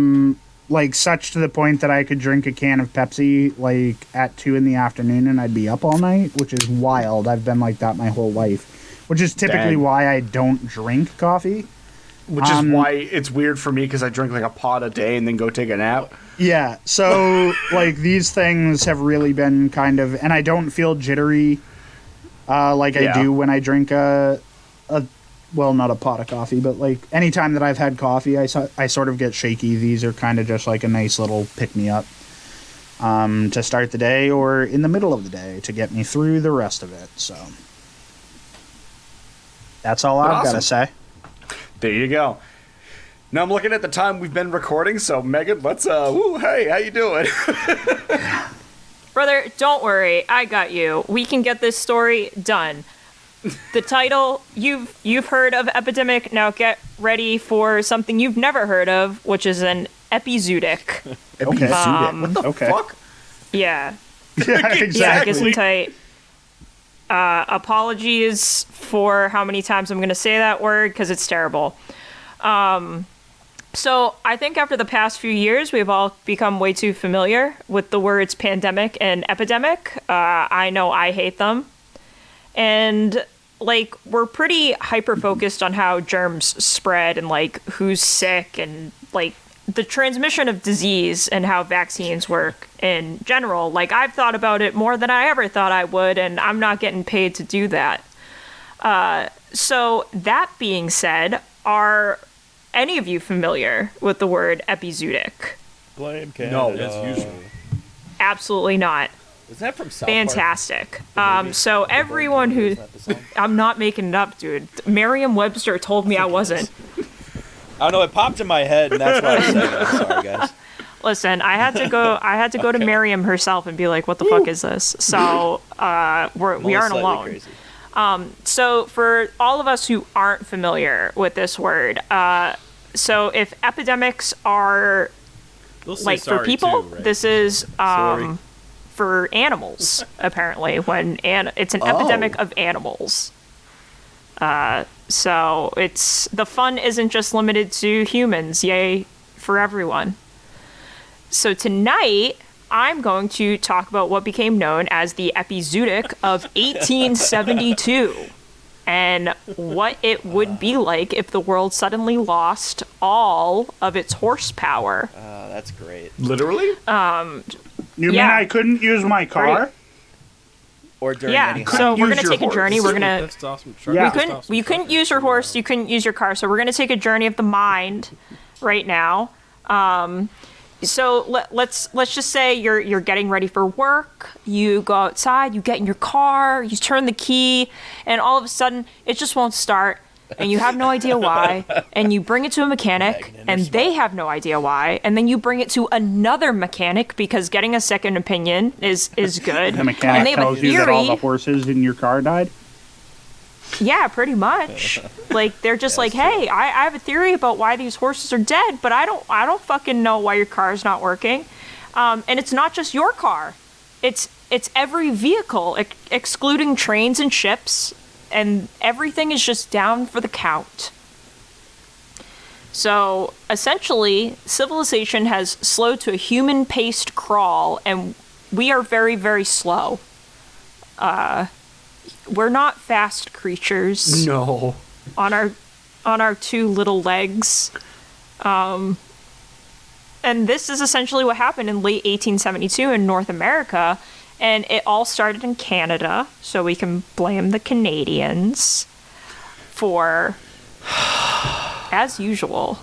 Like such to the point that I could drink a can of Pepsi like at 2 p.m. and I'd be up all night, which is wild. I've been like that my whole life, which is typically why I don't drink coffee. Which is why it's weird for me, because I drink like a pot a day and then go take a nap. Yeah, so like these things have really been kind of, and I don't feel jittery I do when I drink well, not a pot of coffee, but like anytime that I've had coffee, I sort of get shaky. These are kind of just like a nice little pick-me-up to start the day or in the middle of the day to get me through the rest of it. So that's all I've got to say. There you go. Now I'm looking at the time we've been recording, so Megan, let's hey, how you doing? Brother, don't worry, I got you. We can get this story done. The title, you've heard of epidemic, now get ready for something you've never heard of, which is an epizootic. Okay. What the fuck? Yeah. Yeah, exactly. Nice and tight. Apologies for how many times I'm going to say that word, because it's terrible. So I think after the past few years, we've all become way too familiar with the words pandemic and epidemic. I know I hate them. And, we're pretty hyper-focused on how germs spread and, who's sick and, the transmission of disease and how vaccines work in general. I've thought about it more than I ever thought I would, and I'm not getting paid to do that. So that being said, are any of you familiar with the word epizootic? Blame Canada. No, as usual. Absolutely not. Is that from South Fantastic. Park? So everyone who... I'm not making it up, dude. Merriam-Webster told me I wasn't. I don't know, it popped in my head, and that's why I said it. I'm sorry, guys. Listen, I had to go to Merriam herself and be like, what the fuck is this? So we aren't alone. Crazy. So for all of us who aren't familiar with this word, so if epidemics are for people, too, right? this is for animals, apparently, when it's an epidemic of animals. So the fun isn't just limited to humans, yay for everyone. So tonight, I'm going to talk about what became known as the epizootic of 1872 and what it would be like if the world suddenly lost all of its horsepower. that's great. Literally? You mean I couldn't use my car? Or during Yeah, any so we're use gonna your take a journey. horse. We're gonna. That's awesome. Yeah. You couldn't use your horse. You couldn't use your car. So we're gonna take a journey of the mind, right now. So let's just say you're getting ready for work. You go outside. You get in your car. You turn the key, and all of a sudden it just won't start. And you have no idea why, and you bring it to a mechanic, and they have no idea why, and then you bring it to another mechanic because getting a second opinion is good. The And mechanic they have a tells you that all the theory. horses in your car died? Yeah, pretty much. Like they're just like, hey, I have a theory about why these horses are dead, but I don't fucking know why your car is not working. And it's not just your car; it's every vehicle, excluding trains and ships. And everything is just down for the count. So, essentially, civilization has slowed to a human-paced crawl, and we are very, very slow. We're not fast creatures No. on our two little legs. And this is essentially what happened in late 1872 in North America. And it all started in Canada, so we can blame the Canadians for, as usual,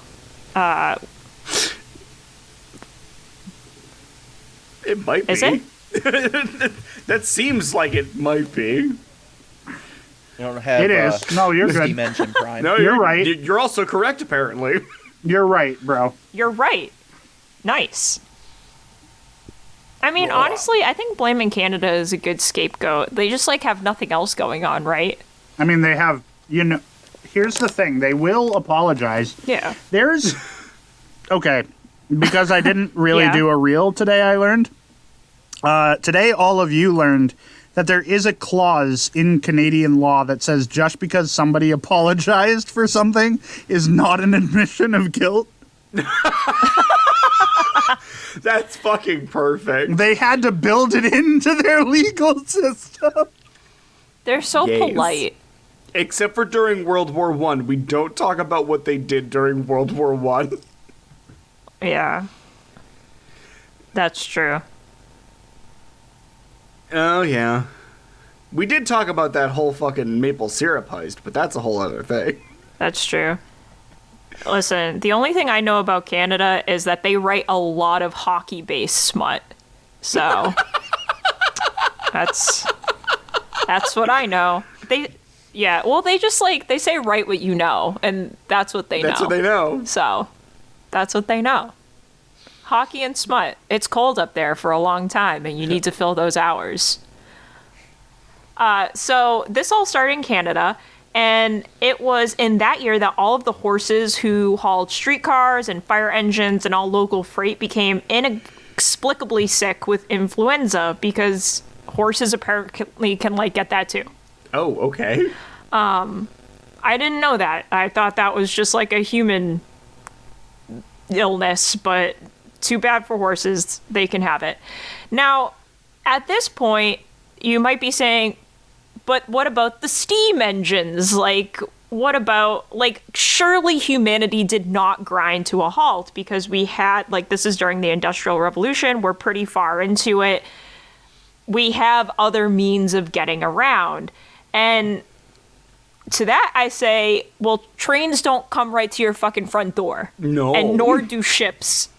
It might be. Is it? That seems like it might be. You don't have. It is. No, you're good. Dimension Prime. No, You're right. You're also correct, apparently. You're right, bro. You're right. Nice. I mean, honestly, I think blaming Canada is a good scapegoat. They just, like, have nothing else going on, right? I mean, they have, here's the thing. They will apologize. Yeah. There's, okay, because I didn't really Yeah. do a reel today, I learned. Today, all of you learned that there is a clause in Canadian law that says just because somebody apologized for something is not an admission of guilt. That's fucking perfect. They had to build it into their legal system. They're so Yes. polite. Except for during World War One, we don't talk about what they did during World War One. Yeah. That's true. Oh yeah, we did talk about that whole fucking maple syrup heist, but that's a whole other thing. That's true. Listen, the only thing I know about Canada is that they write a lot of hockey-based smut. So that's what I know. They just they say write what you know, and that's what they know. That's what they know. So that's what they know. Hockey and smut. It's cold up there for a long time, and you need to fill those hours. So this all started in Canada. And it was in that year that all of the horses who hauled streetcars and fire engines and all local freight became inexplicably sick with influenza because horses apparently can get that too. Oh, okay. I didn't know that. I thought that was just like a human illness, but too bad for horses. They can have it. Now, at this point, you might be saying, but what about the steam engines? What about, surely humanity did not grind to a halt because we had, this is during the Industrial Revolution. We're pretty far into it. We have other means of getting around. And to that, I say, well, trains don't come right to your fucking front door. No. And nor do ships.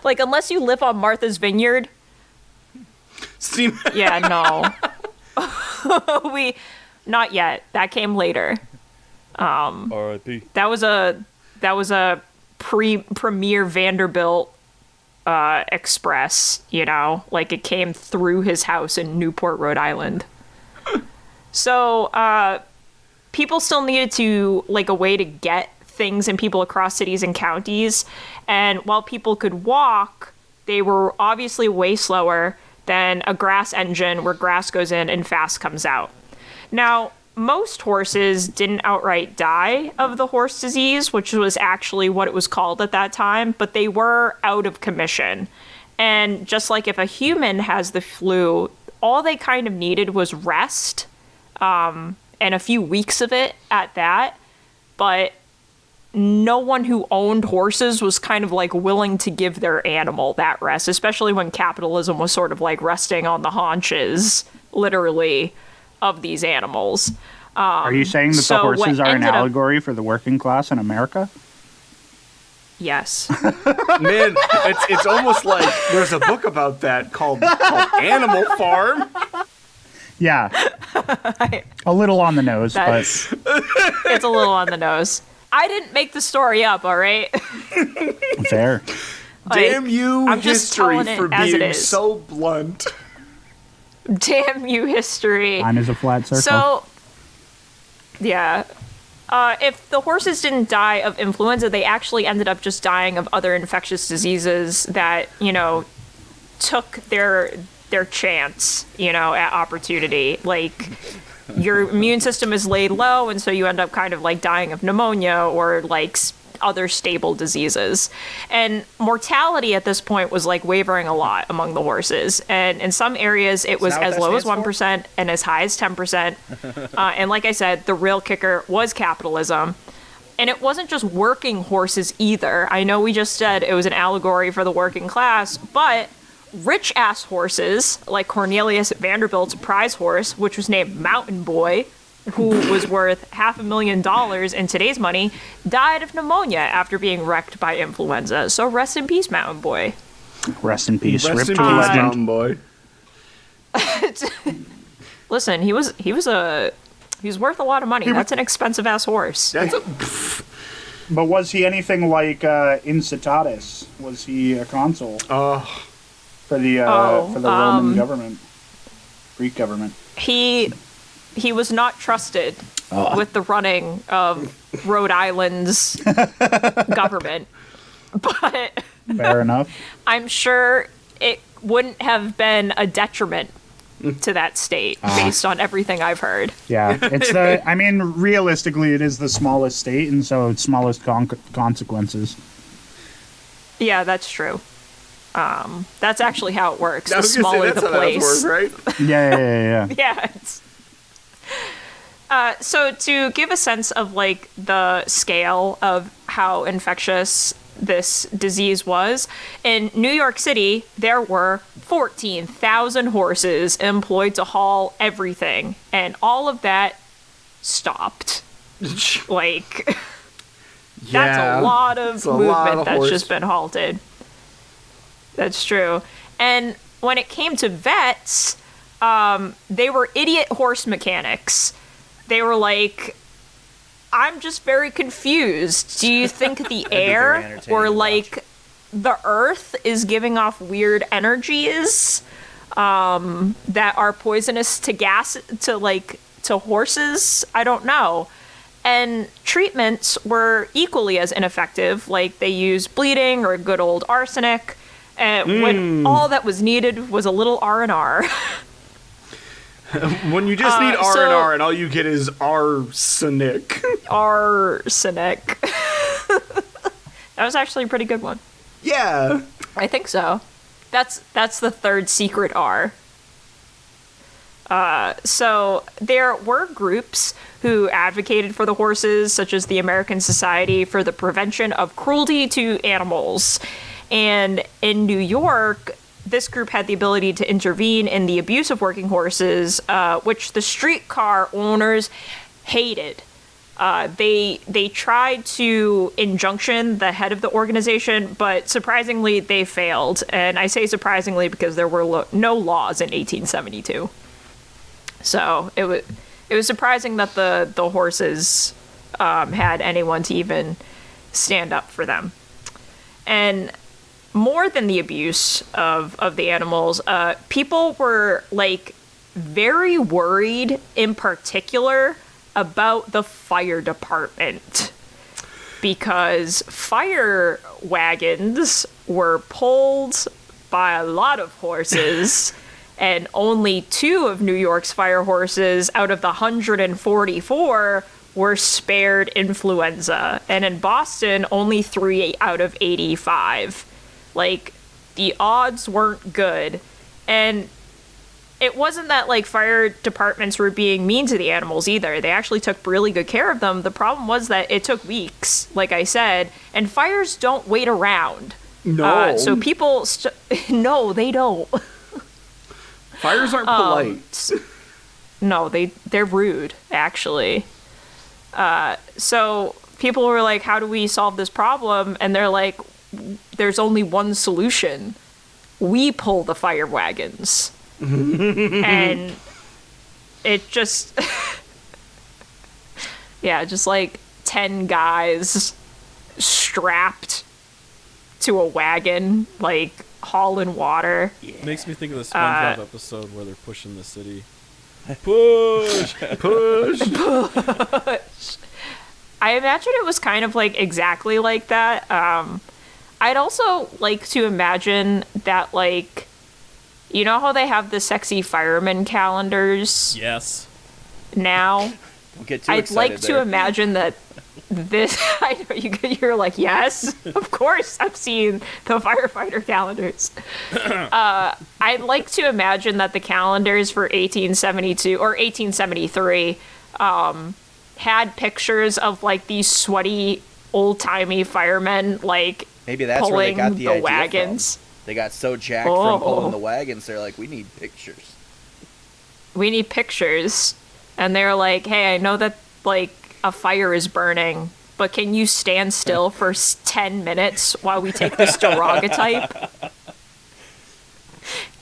Unless you live on Martha's Vineyard. Steam. Yeah, no. Not yet. That came later. R.I.P. That was a premier Vanderbilt express, it came through his house in Newport, Rhode Island. So people still needed to a way to get things and people across cities and counties, and while people could walk, they were obviously way slower than a grass engine where grass goes in and fast comes out. Now, most horses didn't outright die of the horse disease, which was actually what it was called at that time, but they were out of commission. And just like if a human has the flu, all they kind of needed was rest, and a few weeks of it at that. But no one who owned horses was kind of like willing to give their animal that rest, especially when capitalism was sort of like resting on the haunches, literally, of these animals. Are you saying that the so what horses are an ended up- allegory for the working class in America? Yes. Man, it's almost like there's a book about that called Animal Farm. Yeah. A little on the nose, but That's it's a little on the nose. I didn't make the story up, all right? fair. Damn you, I'm just history, telling it for as it being is. so blunt. Damn you, history. Mine is a flat circle. So, yeah. If the horses didn't die of influenza, they actually ended up just dying of other infectious diseases that, took their chance, at opportunity. Like, your immune system is laid low, and so you end up kind of like dying of pneumonia or like other stable diseases. And mortality at this point was like wavering a lot among the horses. And in some areas, it was that what as that low as stands 1% and as high as 10%. And like I said, the real kicker was capitalism. And it wasn't just working horses either. I know we just said it was an allegory for the working class, but rich ass horses like Cornelius Vanderbilt's prize horse, which was named Mountain Boy, who was worth $500,000 in today's money, died of pneumonia after being wrecked by influenza. So rest in peace, Mountain Boy. Rest in peace. Rest Rip in to the peace, legend. Mountain Boy. Listen, he was worth a lot of money. That's an expensive ass horse. That's a, But was he anything like Incitatus? Was he a consul for the Roman government, Greek government? He was not trusted with the running of Rhode Island's government, but Fair enough. I'm sure it wouldn't have been a detriment to that state based on everything I've heard. Yeah, it's realistically, it is the smallest state, and so it's smallest consequences. Yeah, that's true. That's actually how it works. I The was gonna say, smaller that's the how that place. works, right? Yeah. Yeah. So to give a sense of like the scale of how infectious this disease was, in New York City, there were 14,000 horses employed to haul everything, and all of that stopped. Like, that's a lot of movement that's just been halted. That's true. And when it came to vets, they were idiot horse mechanics. They were like, I'm just very confused. Do you think the air entertaining or to like the earth is giving off weird energies that are poisonous to horses? I don't know. And treatments were equally as ineffective. Like, they used bleeding or good old arsenic, when all that was needed was a little R&R. When you just need R&R and all you get is arsenic. Arsenic. That was actually a pretty good one. Yeah. I think so. That's the third secret R. So there were groups who advocated for the horses, such as the American Society for the Prevention of Cruelty to Animals. And in New York, this group had the ability to intervene in the abuse of working horses, which the streetcar owners hated. They tried to injunction the head of the organization, but surprisingly, they failed. And I say surprisingly because there were no laws in 1872. So it was surprising that the horses had anyone to even stand up for them. And more than the abuse of the animals, people were like very worried in particular about the fire department, because fire wagons were pulled by a lot of horses and only 2 of New York's fire horses out of the 144 were spared influenza, and in Boston only 3 out of 85. Like, the odds weren't good. And it wasn't that like fire departments were being mean to the animals either. They actually took really good care of them. The problem was that it took weeks, like I said, and fires don't wait around. No. So people, no, they don't. Fires aren't polite. No, they're rude, actually. So people were like, how do we solve this problem? And they're like, there's only one solution. We pull the fire wagons. And it just... yeah, just like 10 guys strapped to a wagon, like hauling water. Makes me think of the SpongeBob episode where they're pushing the city. Push! Push. I imagine it was kind of like exactly like that. I'd also like to imagine that, like, you know how they have the sexy fireman calendars Yes. now? Don't get too I'd excited like to there. imagine that this... I know you're like, yes, of course I've seen the firefighter calendars. I'd like to imagine that the calendars for 1872 or 1873 had pictures of, like, these sweaty, old-timey firemen, like, Maybe that's where they pulling got the the idea wagons. from. They got so jacked Oh. from pulling the wagons, they're like, we need pictures. We need pictures. And they're like, hey, I know that, like, a fire is burning, but can you stand still for 10 minutes while we take this daguerreotype?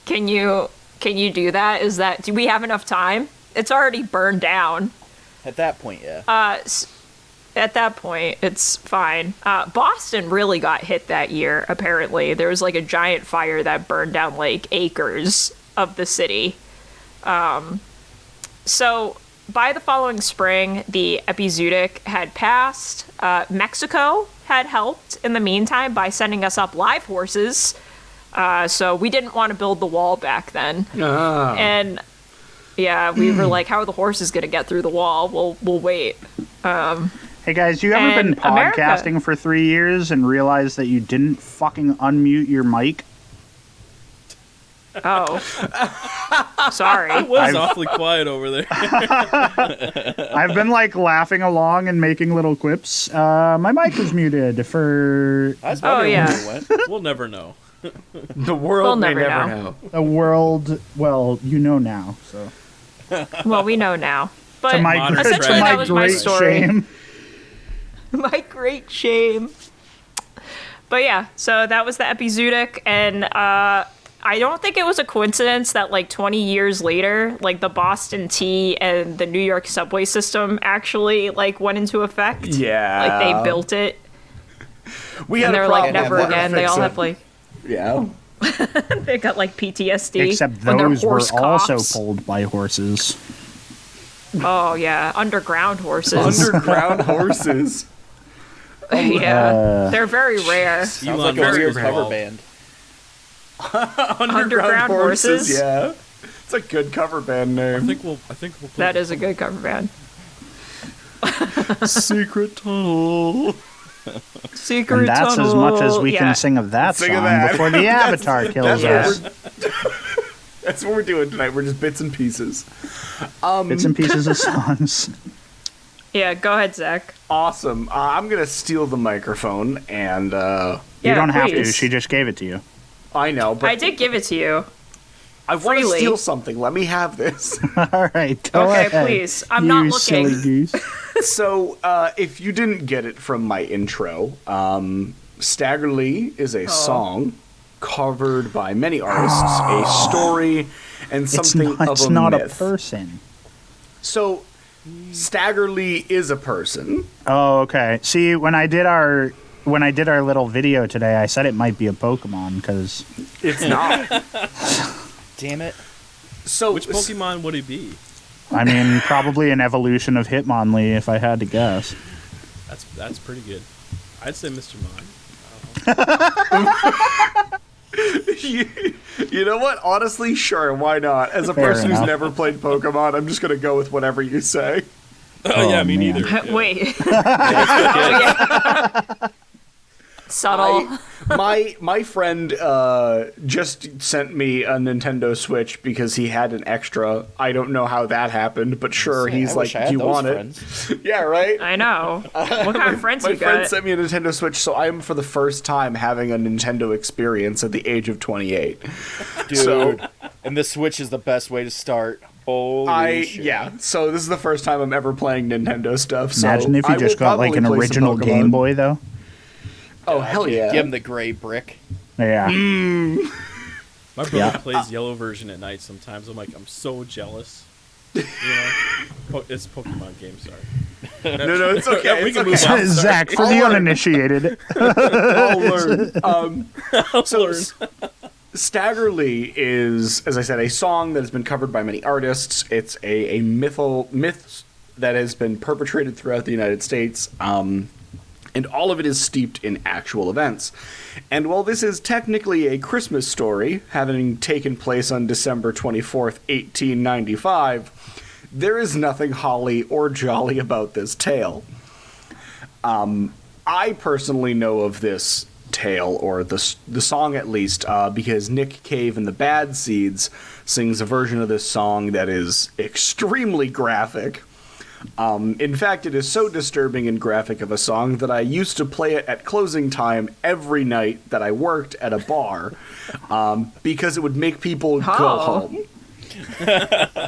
Can you do that? Do we have enough time? It's already burned down. At that point, yeah. At that point, it's fine. Boston really got hit that year, apparently. There was, like, a giant fire that burned down, like, acres of the city. So, by the following spring, the epizootic had passed. Mexico had helped in the meantime by sending us up live horses. So, we didn't want to build the wall back then. And, yeah, we were like, how are the horses going to get through the wall? We'll wait. Hey guys, you ever been And America- podcasting for 3 years and realized that you didn't fucking unmute your mic? Oh. Sorry. It was awfully quiet over there. I've been like laughing along and making little quips. My mic is muted for I was wondering yeah. where it went. We'll never know. The world We'll may never never know. know. the world. Well, you know now. So Well, we know now. But to my, Modern essentially, tragedy. that was my great story. shame. My great shame. But yeah, so that was the epizootic, and I don't think it was a coincidence that, like, 20 years later, like, the Boston Tea and the New York subway system actually, like, went into effect. Yeah. Like, they built it, We and had they're a like, problem. never We're gonna again. They fix all it. have, like, Yeah. they got, like, PTSD. Except when they're those were horse also cops. pulled by horses. Oh, yeah, underground horses. Underground horses. Yeah, they're very rare. Sounds Elon like a Musk weird was cover involved. band. Underground horses? Yeah. It's a good cover band I name. think we'll play That is a good cover band. Secret Tunnel. Secret And that's Tunnel. as much as we Yeah. can sing of that Sing song of that. before the Avatar kills that's us. That's what we're doing tonight. We're just bits and pieces. Bits and pieces of songs. Yeah, go ahead, Zach. Awesome. I'm going to steal the microphone and You Yeah, don't have to. please. She just gave it to you. I know, but I did give it to you. I want to freely. steal something. Let me have this. All right. Go Okay, ahead, please. I'm you not looking. silly goose. So, if you didn't get it from my intro, Staggerly is a song covered by many artists, a story, and something It's of a not a myth. person. So, Staggerly is a person. Oh, okay. See, when I did our little video today, I said it might be a Pokemon because It's not. Damn it. So, Which Pokemon would he be? I mean probably an evolution of Hitmonlee if I had to guess. That's pretty good. I'd say Mr. Mime. you know what? Honestly, sure. Why not? As a Fair person who's enough. never played Pokemon, I'm just gonna go with whatever you say. Oh, yeah, me man. neither. Yeah. Wait. Oh, yeah. Subtle. My friend just sent me a Nintendo Switch because he had an extra. I don't know how that happened, but sure, he's like, "Do you want it?" Yeah, right. I know. What kind of friends you got? My friend sent me a Nintendo Switch, so I'm for the first time having a Nintendo experience at the age of 28. Dude, So, and the Switch is the best way to start. Holy shit. yeah. So this is the first time I'm ever playing Nintendo stuff. So Imagine if you I just will got like probably an play some original Pokemon. Game Boy, though. Oh hell yeah! Give him the gray brick. Yeah. My brother Yeah. plays yellow version at night sometimes. I'm like, I'm so jealous. You know? It's a Pokemon game, sorry. No, it's okay. We It's can okay. move on. Zach, for the uninitiated. I'll learn. I'll So learn. Stagger Lee is, as I said, a song that has been covered by many artists. It's a myth that has been perpetrated throughout the United States, and all of it is steeped in actual events. And while this is technically a Christmas story, having taken place on December 24th, 1895, there is nothing holly or jolly about this tale. I personally know of this tale, or the song at least, because Nick Cave and the Bad Seeds sings a version of this song that is extremely graphic. In fact, it is so disturbing and graphic of a song that I used to play it at closing time every night that I worked at a bar, because it would make people go home.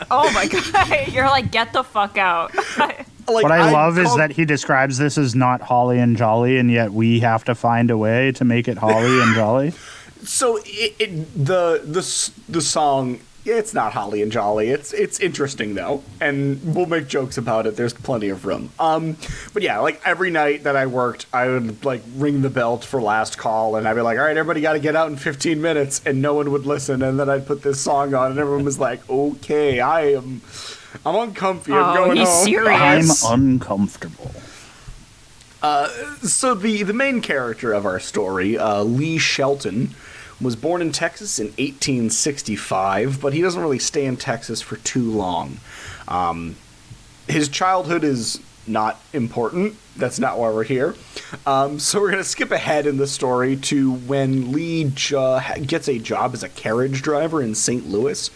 Oh my god! You're like, get the fuck out. Like, What I love is called- that he describes this as not holly and jolly, and yet we have to find a way to make it holly and jolly. So the song, it's not holly and jolly. It's interesting though, and we'll make jokes about it. There's plenty of room. But yeah, like every night that I worked, I would like ring the bell for last call, and I'd be like, "All right, everybody got to get out in 15 minutes," and no one would listen. And then I'd put this song on, and everyone was like, "Okay, I'm uncomfy. I'm going he's home." serious. I'm uncomfortable. So the main character of our story, Lee Shelton, was born in Texas in 1865, but he doesn't really stay in Texas for too long. His childhood is not important. That's not why we're here. So we're going to skip ahead in the story to when Lee gets a job as a carriage driver in St. Louis.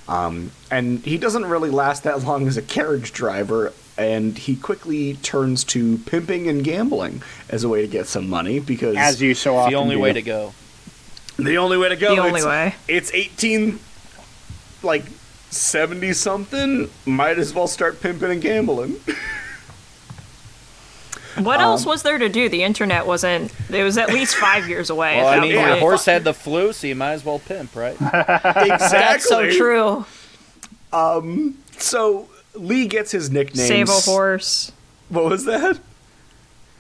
And he doesn't really last that long as a carriage driver, and he quickly turns to pimping and gambling as a way to get some money, because As you so often The only do. way to go. the only way to go. The only way. It's 70 something. Might as well start pimping and gambling. What else was there to do? The internet wasn't. It was at least 5 years away. Well, at I that mean, point. your horse had the flu, so you might as well pimp, right? Exactly. That's so true. So Lee gets his nickname. Save a horse. What was that?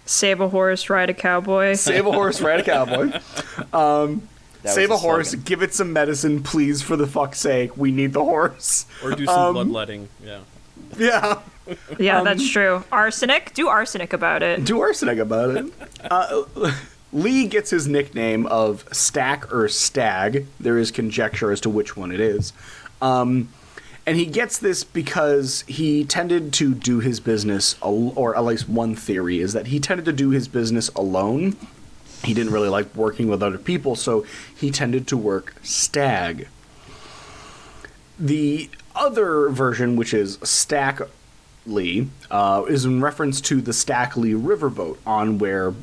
Save a horse, ride a cowboy. Save a horse, ride a cowboy. That Save a was the horse, slogan. give it some medicine, please, for the fuck's sake. We need the horse. Or do some bloodletting. Yeah. Yeah. Yeah, that's true. Arsenic? Do arsenic about it. Do arsenic about it. Lee gets his nickname of Stack or Stag. There is conjecture as to which one it is. And he gets this because he tended to do his business, or at least one theory is that he tended to do his business alone. He didn't really like working with other people, so he tended to work stag. The other version, which is Stack Lee, is in reference to the Stack Lee riverboat, on where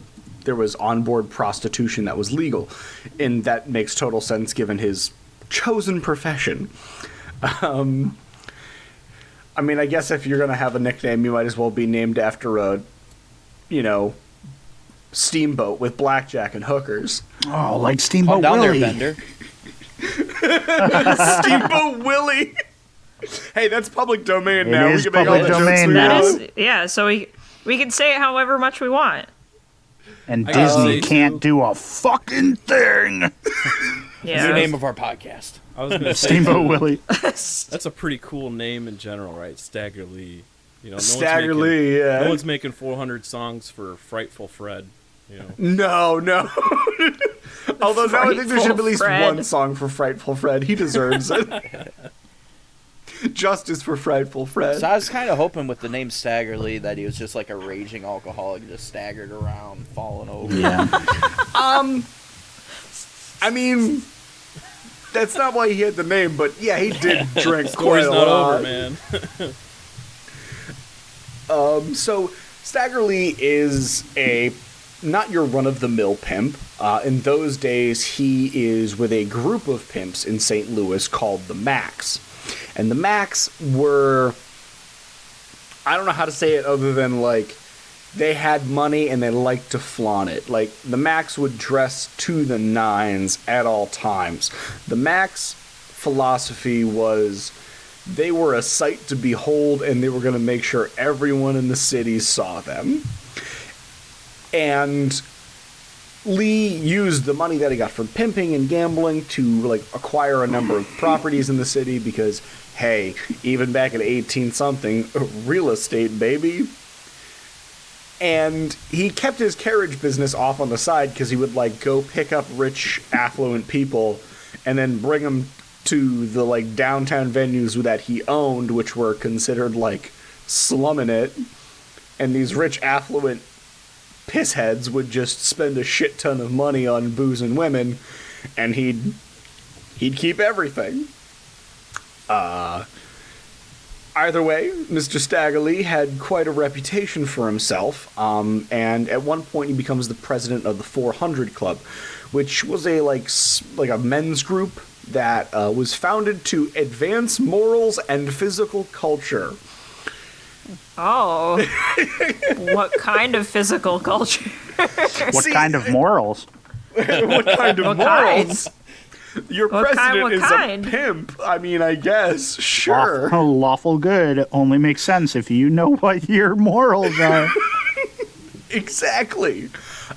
there was onboard prostitution that was legal. And that makes total sense given his chosen profession. I mean, I guess if you're going to have a nickname, you might as well be named after a, steamboat with blackjack and hookers. Oh, like Calm Steamboat down there, Willie. Bender. Steamboat Willie! Hey, that's public domain It now. is We can make all public the jokes domain we now. That want. is, yeah, so we can say it however much we want. And I gotta Disney say, can't too- do a fucking thing. Yeah. New name of our podcast. I was gonna say Steamboat Willie. that's a pretty cool name in general, right? Stagger Lee. You know, Stagger Lee, yeah. No one's making 400 songs for Frightful Fred. You know. No. Although now I think there should be at least Frightful one song for Frightful Fred. He deserves it. Justice for Frightful Fred. So I was kind of hoping with the name Stagger Lee that he was just like a raging alcoholic, just staggered around, falling over. Yeah. I mean, that's not why he had the name, but yeah, he did drink quite Story's a not lot. over, man. So Stagger Lee is not your run-of-the-mill pimp. In those days, he is with a group of pimps in St. Louis called the Macs. And the Macs were... I don't know how to say it other than, like, they had money and they liked to flaunt it. Like, the Macs would dress to the nines at all times. The Macs' philosophy was they were a sight to behold and they were going to make sure everyone in the city saw them. And Lee used the money that he got from pimping and gambling to, like, acquire a number of properties in the city because, hey, even back in 18-something, real estate, baby. And he kept his carriage business off on the side because he would, like, go pick up rich, affluent people and then bring them to the, like, downtown venues that he owned, which were considered, like, slumming it. And these rich, affluent pissheads would just spend a shit ton of money on booze and women, and he'd keep everything. Either way, Mr. Stagger Lee had quite a reputation for himself, and at one point he becomes the president of the 400 Club, which was a like a men's group that was founded to advance morals and physical culture. Oh. What kind of physical culture? What kind of morals? What kind of What morals? kind? Your What president is kind? a pimp. I mean, I guess. Sure. Lawful good only makes sense if you know what your morals are. Exactly.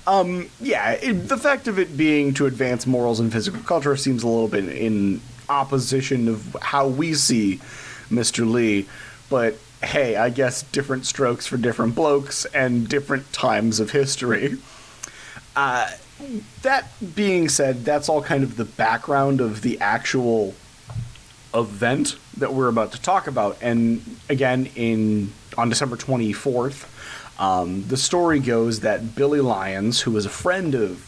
The fact of it being to advance morals and physical culture seems a little bit in opposition of how we see Mr. Lee, but hey, I guess different strokes for different blokes and different times of history. That being said, that's all kind of the background of the actual event that we're about to talk about. And again, on December 24th, the story goes that Billy Lyons, who was a friend of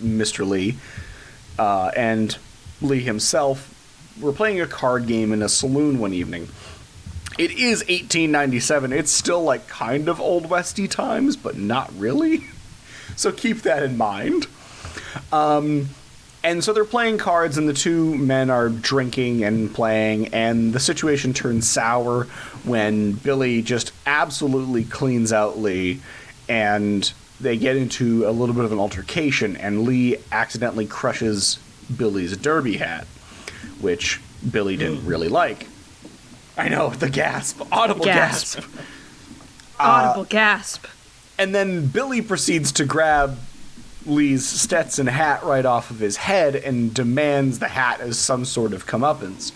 Mr. Lee, and Lee himself, were playing a card game in a saloon one evening. It is 1897. It's still, like, kind of Old Westy times, but not really. So keep that in mind. And so they're playing cards, and the two men are drinking and playing, and the situation turns sour when Billy just absolutely cleans out Lee, and they get into a little bit of an altercation, and Lee accidentally crushes Billy's derby hat, which Billy didn't really like. I know, the gasp. Audible gasp. Audible gasp. And then Billy proceeds to grab Lee's Stetson hat right off of his head and demands the hat as some sort of comeuppance.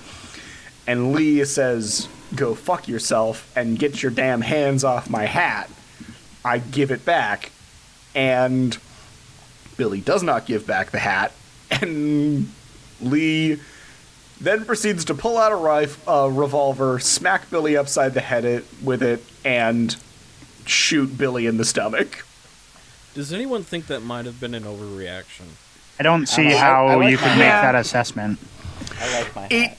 And Lee says, "Go fuck yourself and get your damn hands off my hat. I give it back." And Billy does not give back the hat, and Lee then proceeds to pull out a revolver, smack Billy upside the head with it, and shoot Billy in the stomach. Does anyone think that might have been an overreaction? I don't see I how like you could my make hat. that assessment. I like my hat.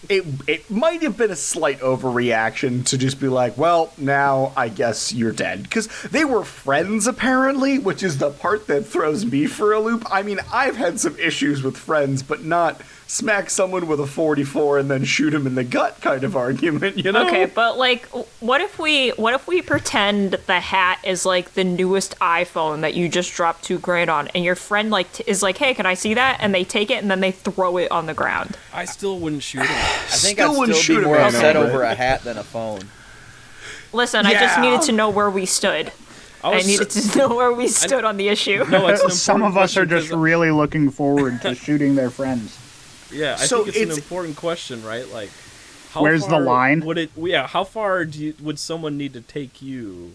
It might have been a slight overreaction to just be like, well, now I guess you're dead. Because they were friends, apparently, which is the part that throws me for a loop. I mean, I've had some issues with friends, but not smack someone with a 44 and then shoot him in the gut kind of argument, you know? Okay, but like, what if we pretend the hat is like the newest iPhone that you just dropped $2,000 on, and your friend is like, "Hey, can I see that?" And they take it and then they throw it on the ground. I still wouldn't shoot him. I think Still I'd wouldn't still shoot be a more man upset over over it. a hat than a phone. Listen, I just Yeah. needed to know where we stood. I needed to know where we stood on the issue. No, it's an Some of important us are question just 'cause- really looking forward to shooting their friends. Yeah, I So think it's an it's- important question, right? Like, how Where's the far line? Would it? Yeah, how far would someone need to take you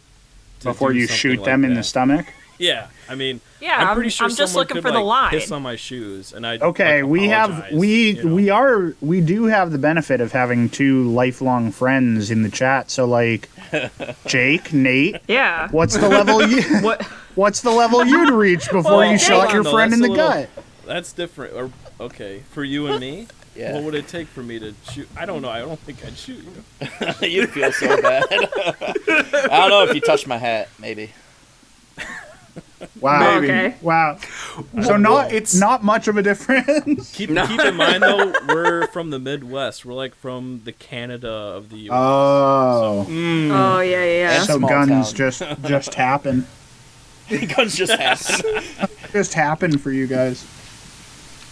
to Before do you something shoot like them in that? the stomach? Yeah, I mean, Yeah, I'm pretty sure I'm just someone looking could, for the like, line. piss on my shoes, and I Okay, like, we apologize, you know? we do have the benefit of having two lifelong friends in the chat. So like, Jake, Nate, Yeah. what's the level you What? what's the level you'd reach before Well, you hold shot on, your though, friend in that's the a little- gut? That's different. Or okay, for you and me, Yeah. what would it take for me to shoot? I don't know. I don't think I'd shoot you. You'd feel so bad. I don't know if you touched my hat, maybe. Wow. Maybe. Okay. Wow. So it's not much of a difference. Keep in mind though, we're from the Midwest. We're like from the Canada of the U.S. Oh. Oh, yeah. So Small guns town. just happen. Guns just happen. Just happen for you guys.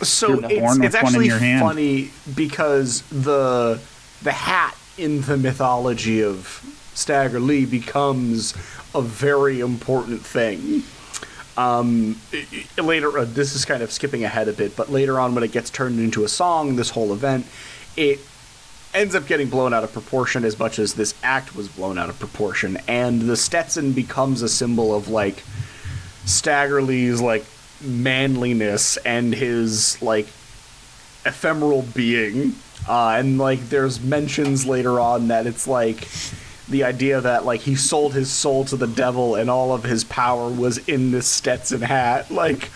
So You're born with it's one in actually your hand. funny because the hat in the mythology of Stagger Lee becomes a very important thing. Later, this is kind of skipping ahead a bit, but later on when it gets turned into a song, this whole event, it ends up getting blown out of proportion as much as this act was blown out of proportion, and the Stetson becomes a symbol of, like, Stagger Lee's, like, manliness and his, like, ephemeral being. And, like, there's mentions later on that it's, like, the idea that, like, he sold his soul to the devil and all of his power was in this Stetson hat. Like,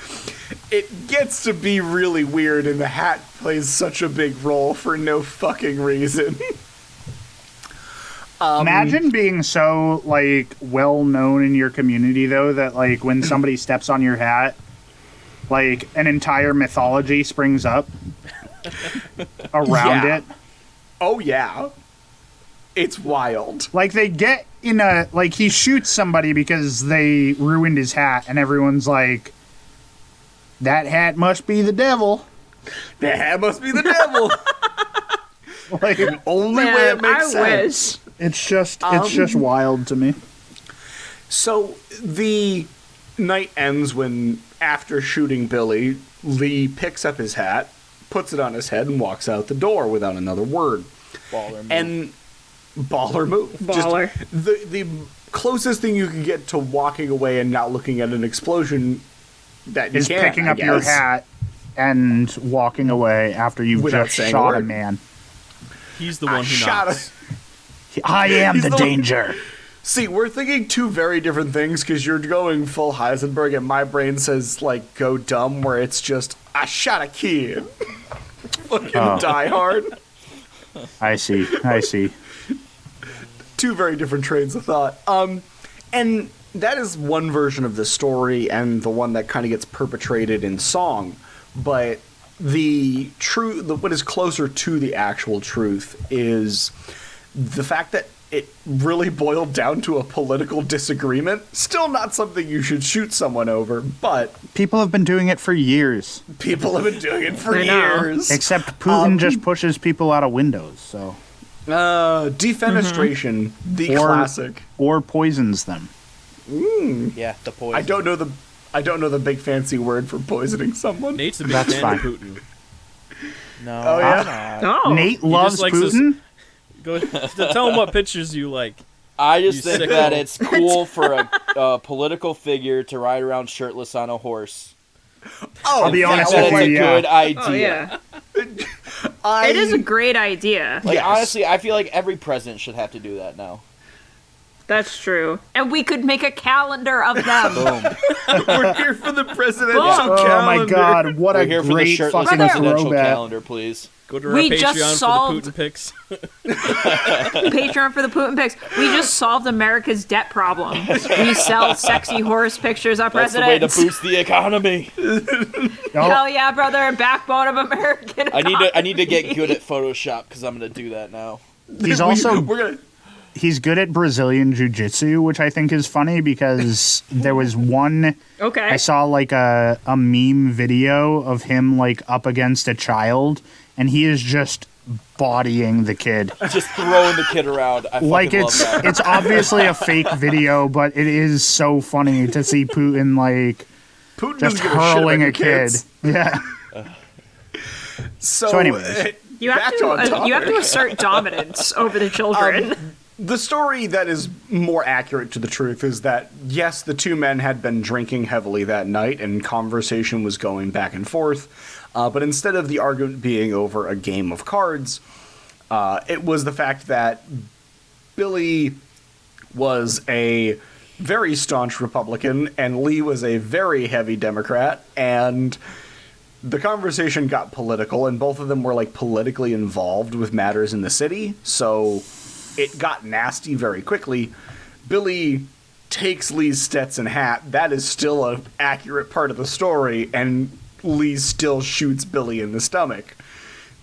it gets to be really weird, and the hat plays such a big role for no fucking reason. Imagine being so, like, well known in your community, though, that, like, when somebody steps on your hat, like, an entire mythology springs up around Yeah. it. Oh, yeah. It's wild. Like, they get in a... Like, he shoots somebody because they ruined his hat, and everyone's like, that hat must be the devil. The hat must be the devil. Like, Only way it makes I sense. wish. it's just wild to me. So the night ends when, after shooting Billy, Lee picks up his hat, puts it on his head, and walks out the door without another word. Baller move. And baller move. Baller. Just the closest thing you can get to walking away and not looking at an explosion that you Is can, picking I up your guess. hat and walking away after you've Without just saying a shot a word. man. He's the I one who shot knocks. I am He's the the one- danger. See, we're thinking two very different things because you're going full Heisenberg and my brain says, like, go dumb, where it's just, I shot a kid. Fucking Die Hard. I see. Two very different trains of thought. And that is one version of the story and the one that kind of gets perpetrated in song. But what is closer to the actual truth is the fact that it really boiled down to a political disagreement. Still not something you should shoot someone over, but People have been doing it for years. people have been doing it for I know. years. Except Putin just pushes people out of windows, so Defenestration, the Or- classic. or poisons them. Yeah, the poison. I don't know the big fancy word for poisoning someone. Nate's a big That's fan fine. of Putin. No, Oh, yeah? I'm not. Oh. Nate loves likes this- Putin. Go tell him what pictures you like. I just You think sicko. that it's cool for a political figure to ride around shirtless on a horse. Oh, I'll be honest That with it's you, a yeah. good idea. Oh, yeah. It is a great idea. Like, Yes. honestly, I feel like every president should have to do that now. That's true. And we could make a calendar of them. Boom. We're here for the presidential Oh Oh calendar. my god, what We're a here for the great shirtless fucking presidential throwback. calendar, please. Go to our We just Patreon solved- for the Putin pics. Patreon for the Putin pics. We just solved America's debt problem. We sell sexy horse pictures of That's the way to presidents. boost the economy. Oh, Hell yeah, brother. Backbone of American I need to get good at Photoshop because I'm gonna do that now. he's also We're gonna. he's good at Brazilian jiu-jitsu, which I think is funny because there was one Okay. I saw like a meme video of him like up against a child and he is just bodying the kid. Just throwing the kid around. I fucking Like love it's that. it's obviously a fake video, but it is so funny to see Putin like Putin just doesn't give a shit hurling about a kid. kids. Yeah. So anyways. You have back to on topic. you have to assert dominance over the children. The story that is more accurate to the truth is that, yes, the two men had been drinking heavily that night and conversation was going back and forth, but instead of the argument being over a game of cards, it was the fact that Billy was a very staunch Republican and Lee was a very heavy Democrat, and the conversation got political, and both of them were like politically involved with matters in the city, so it got nasty very quickly. Billy takes Lee's Stetson hat. That is still an accurate part of the story, and Lee still shoots Billy in the stomach.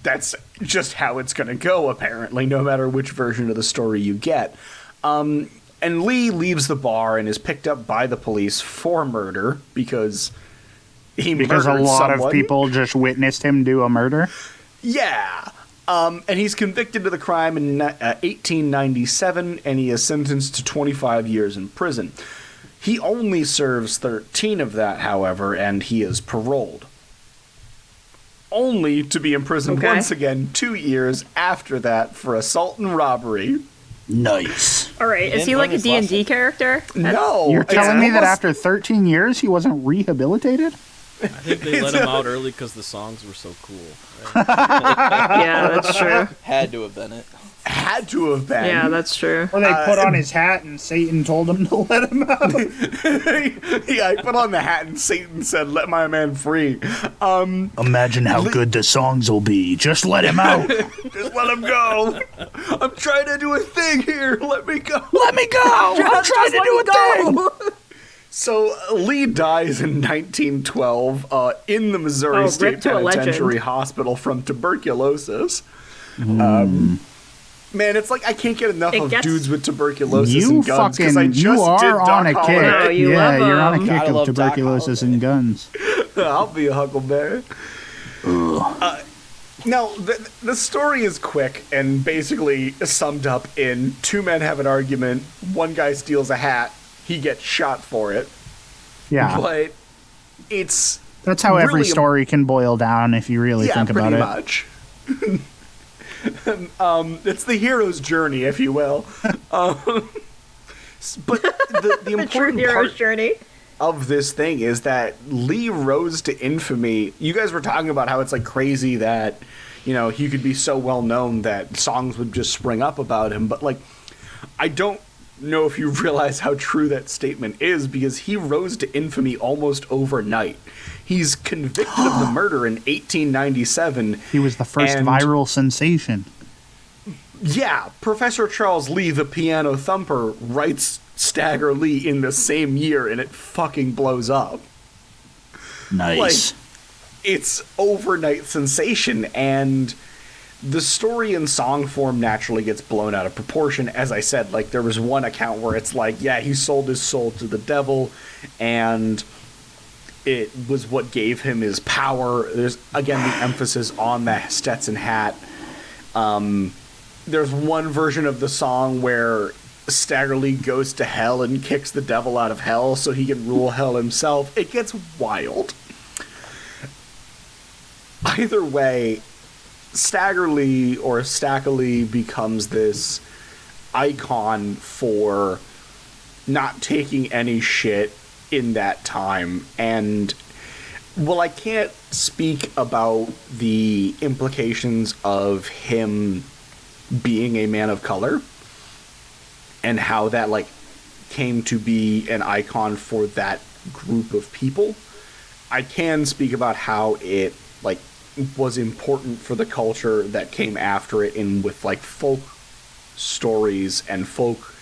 That's just how it's going to go, apparently, no matter which version of the story you get. And Lee leaves the bar and is picked up by the police for murder because he murdered someone. Because a lot of people just witnessed him do a murder? Yeah. And he's convicted of the crime in 1897, and he is sentenced to 25 years in prison. He only serves 13 of that, however, and he is paroled. Only to be imprisoned once again 2 years after that for assault and robbery. Nice. All right, is he like a D&D character? No. You're telling me that after 13 years he wasn't rehabilitated? I think they let him out early because the songs were so cool. Right? Yeah, that's true. Had to have been it. Had to have been. Yeah, that's true. Or they put on his hat and Satan told him to let him out. Yeah, I put on the hat and Satan said, "Let my man free." Imagine how good the songs will be. Just let him out. Just let him go. I'm trying to do a thing here. Let me go. Let me go. I'm trying to do a thing. So Lee dies in 1912 in the Missouri State ripped to a legend. Penitentiary Hospital from tuberculosis. Man, it's like I can't get enough of dudes with tuberculosis and guns because I just you are did on Doc a kick. Holliday. Oh, you love you're on a him. kick I of love Doc tuberculosis and guns. I'll be a Huckleberry. Now, the story is quick and basically summed up in two men have an argument, one guy steals a hat, he gets shot for it. Yeah. But it's... That's how every really story can boil down if you really think about it. Much. It's the hero's journey, if you will. But the The true important hero's part journey. of this thing is that Lee rose to infamy. You guys were talking about how it's like crazy that, you know, he could be so well known that songs would just spring up about him. But like, I don't know if you realize how true that statement is because he rose to infamy almost overnight. He's convicted of the murder in 1897. He was the first and- viral sensation. Yeah, Professor Charles Lee, the piano thumper, writes Stagger Lee in the same year, and it fucking blows up. Nice. Like, it's overnight sensation, and the story in song form naturally gets blown out of proportion. As I said, like, there was one account where it's like, yeah, he sold his soul to the devil, and it was what gave him his power. There's, again, the emphasis on the Stetson hat. There's one version of the song where Stagger Lee goes to hell and kicks the devil out of hell so he can rule hell himself. It gets wild. Either way, Stagger Lee or Stacker Lee becomes this icon for not taking any shit in that time. And well, I can't speak about the implications of him being a man of color and how that like came to be an icon for that group of people. I can speak about how it like was important for the culture that came after it in with like folk stories and folk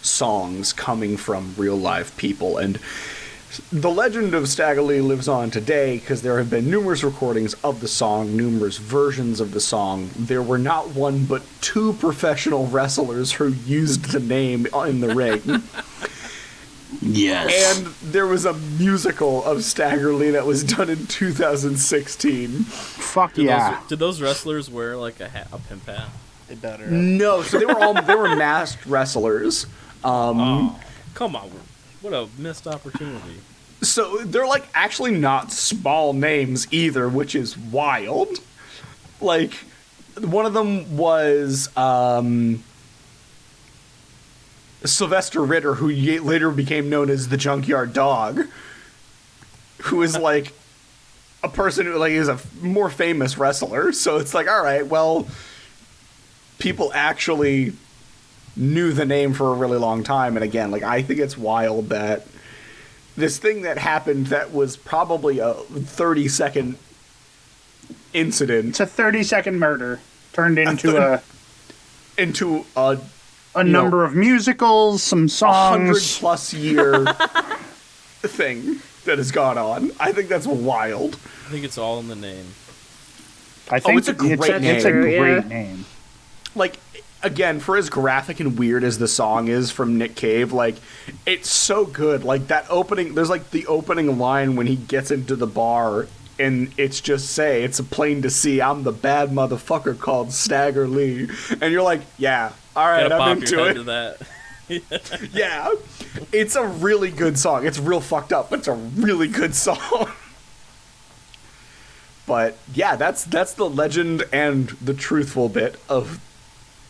songs coming from real live people. And the legend of Stagger Lee lives on today because there have been numerous recordings of the song, numerous versions of the song. There were not one but two professional wrestlers who used the name in the ring. Yes. And there was a musical of Stagger Lee that was done in 2016. Fuck yeah. Did those wrestlers wear like a pimp hat? They better. No, so they were masked wrestlers. Oh, come on. What a missed opportunity. So they're like actually not small names either, which is wild. Like one of them was Sylvester Ritter, who later became known as the Junkyard Dog, who is like a person who like is a more famous wrestler. So it's like, all right, well, people actually knew the name for a really long time. And again, like, I think it's wild that this thing that happened that was probably a 30-second incident It's a 30-second murder turned into a number of musicals, some songs. 100+ year thing that has gone on. I think that's wild. I think it's all in the name. I think it's a great name. It's a great Yeah. name. Like, again, for as graphic and weird as the song is from Nick Cave, like, it's so good. Like, that opening, there's like the opening line when he gets into the bar, and it's plain to see, I'm the bad motherfucker called Stagger Lee. And you're like, yeah, all right, Gotta I'm bop into your head it. to that. Yeah, it's a really good song. It's real fucked up, but it's a really good song. But yeah, that's the legend and the truthful bit of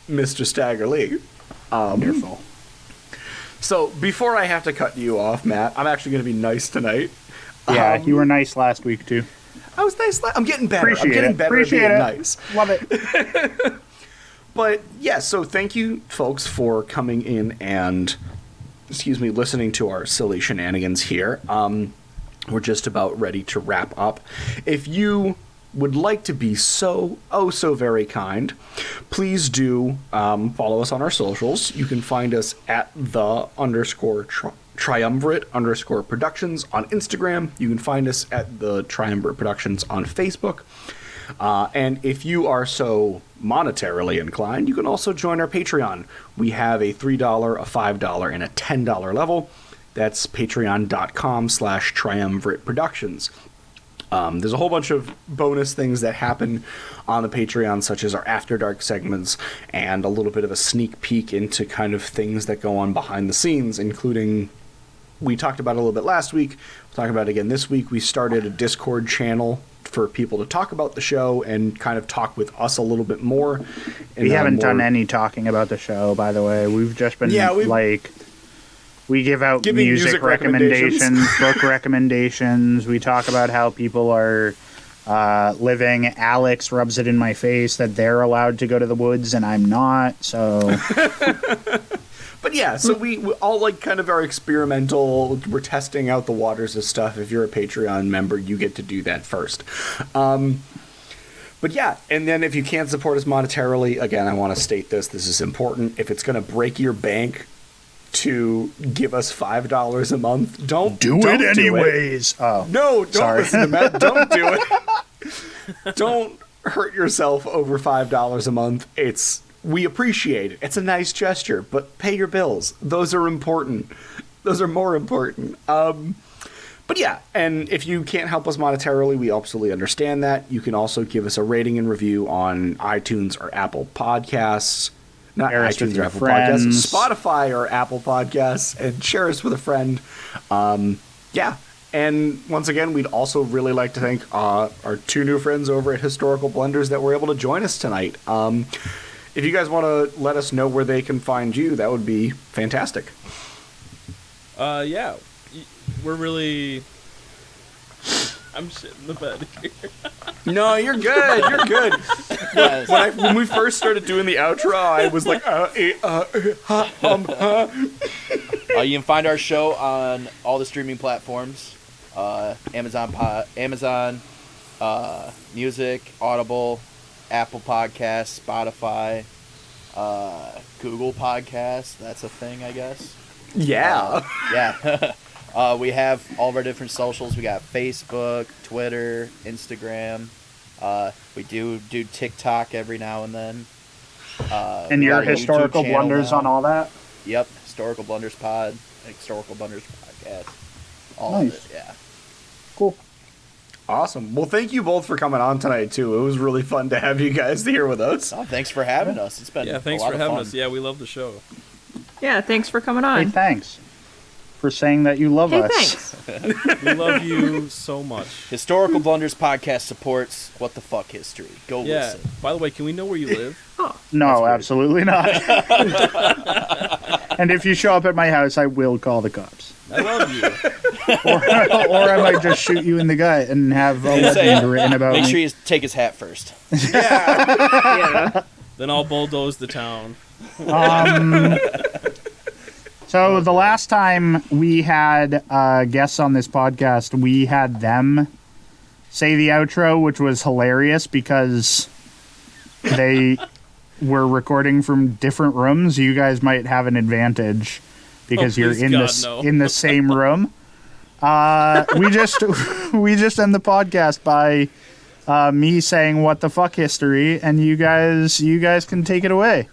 Mr. Stagger Lee. Wonderful. So before I have to cut you off, Matt, I'm actually going to be nice tonight. Yeah, you were nice last week too. I was nice. I'm getting better. I'm Appreciate getting it. better Appreciate at being it. nice. Love it. But yeah, so thank you folks for coming in and, listening to our silly shenanigans here. We're just about ready to wrap up. If you would like to be so very kind, please do follow us on our socials. You can find us at _triumvirate_productions on Instagram. You can find us at the Triumvirate Productions on Facebook. And if you are so monetarily inclined, you can also join our Patreon. We have a $3, a $5, and a $10 level. That's patreon.com/Triumvirate Productions. There's a whole bunch of bonus things that happen on the Patreon, such as our After Dark segments and a little bit of a sneak peek into kind of things that go on behind the scenes, including, we talked about it a little bit last week, we'll talk about it again this week. We started a Discord channel for people to talk about the show and kind of talk with us a little bit more. We haven't done any talking about the show, by the way. We've just been we give out Giving music recommendations, book recommendations. We talk about how people are living. Alex rubs it in my face that they're allowed to go to the woods and I'm not. So, but yeah, so we all like kind of are experimental. We're testing out the waters of stuff. If you're a Patreon member, you get to do that first. But yeah, and then if you can't support us monetarily, again, I want to state this is important. If it's going to break your bank to give us $5 a month, don't do it anyways. Oh, no, don't sorry. listen to Matt. Don't do it. Don't hurt yourself over $5 a month. We appreciate it. It's a nice gesture, but pay your bills. Those are important. Those are more important. But yeah, and if you can't help us monetarily, we absolutely understand that. You can also give us a rating and review on iTunes or Apple Podcasts. Not Share us iTunes with or your Apple friends. Podcasts, Spotify or Apple Podcasts, and share us with a friend. Yeah, and once again, we'd also really like to thank our two new friends over at Historical Blunders that were able to join us tonight. If you guys want to let us know where they can find you, that would be fantastic. Yeah, we're really. I'm shitting the bed here. No, you're good. You're good. Yes. When we first started doing the outro, I was like, You can find our show on all the streaming platforms: Amazon Music, Audible, Apple Podcasts, Spotify, Google Podcasts. That's a thing, I guess. Yeah. Yeah. We have all of our different socials. We got Facebook, Twitter, Instagram. We do TikTok every now and then. And we your got a YouTube historical channel blunders now. on all that? Yep, Historical Blunders Pod, Historical Blunders Podcast. All Nice. of it, yeah. Cool. Awesome. Well, thank you both for coming on tonight, too. It was really fun to have you guys here with us. Oh, thanks for having us. It's been Thanks a lot for of having fun. us. Yeah, we love the show. Yeah, thanks for coming Hey, on. thanks for saying that you love Hey, us. thanks. We love you so much. Historical Blunders Podcast supports What the Fuck History. Go Yeah. listen. By the way, can we know where you live? No, absolutely not. And if you show up at my house, I will call the cops. I love you. Or I might just shoot you in the gut and have a legend written about Make me. sure you take his hat first. Yeah. Then I'll bulldoze the town. So the last time we had guests on this podcast, we had them say the outro, which was hilarious because they were recording from different rooms. You guys might have an advantage because you're please in God, this no. in the same room. We just end the podcast by me saying what the fuck history, and you guys can take it away.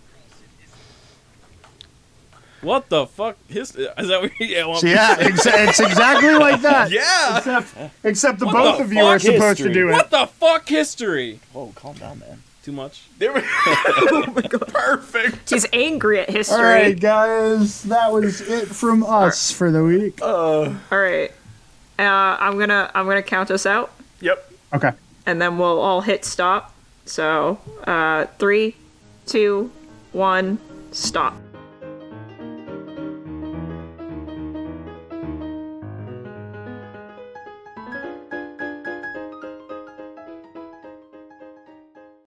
What the fuck? Is that what you want? So yeah, it's exactly like that. Yeah. Except the What both the of you are fuck supposed to history? do it. What the fuck history? Whoa, calm down, man. Too much? There we Oh my god. Perfect. He's angry at history. All right, guys, that was it from us for the week. All right. I'm gonna count us out, Yep. Okay. and then we'll all hit stop. So, 3, 2, 1, stop.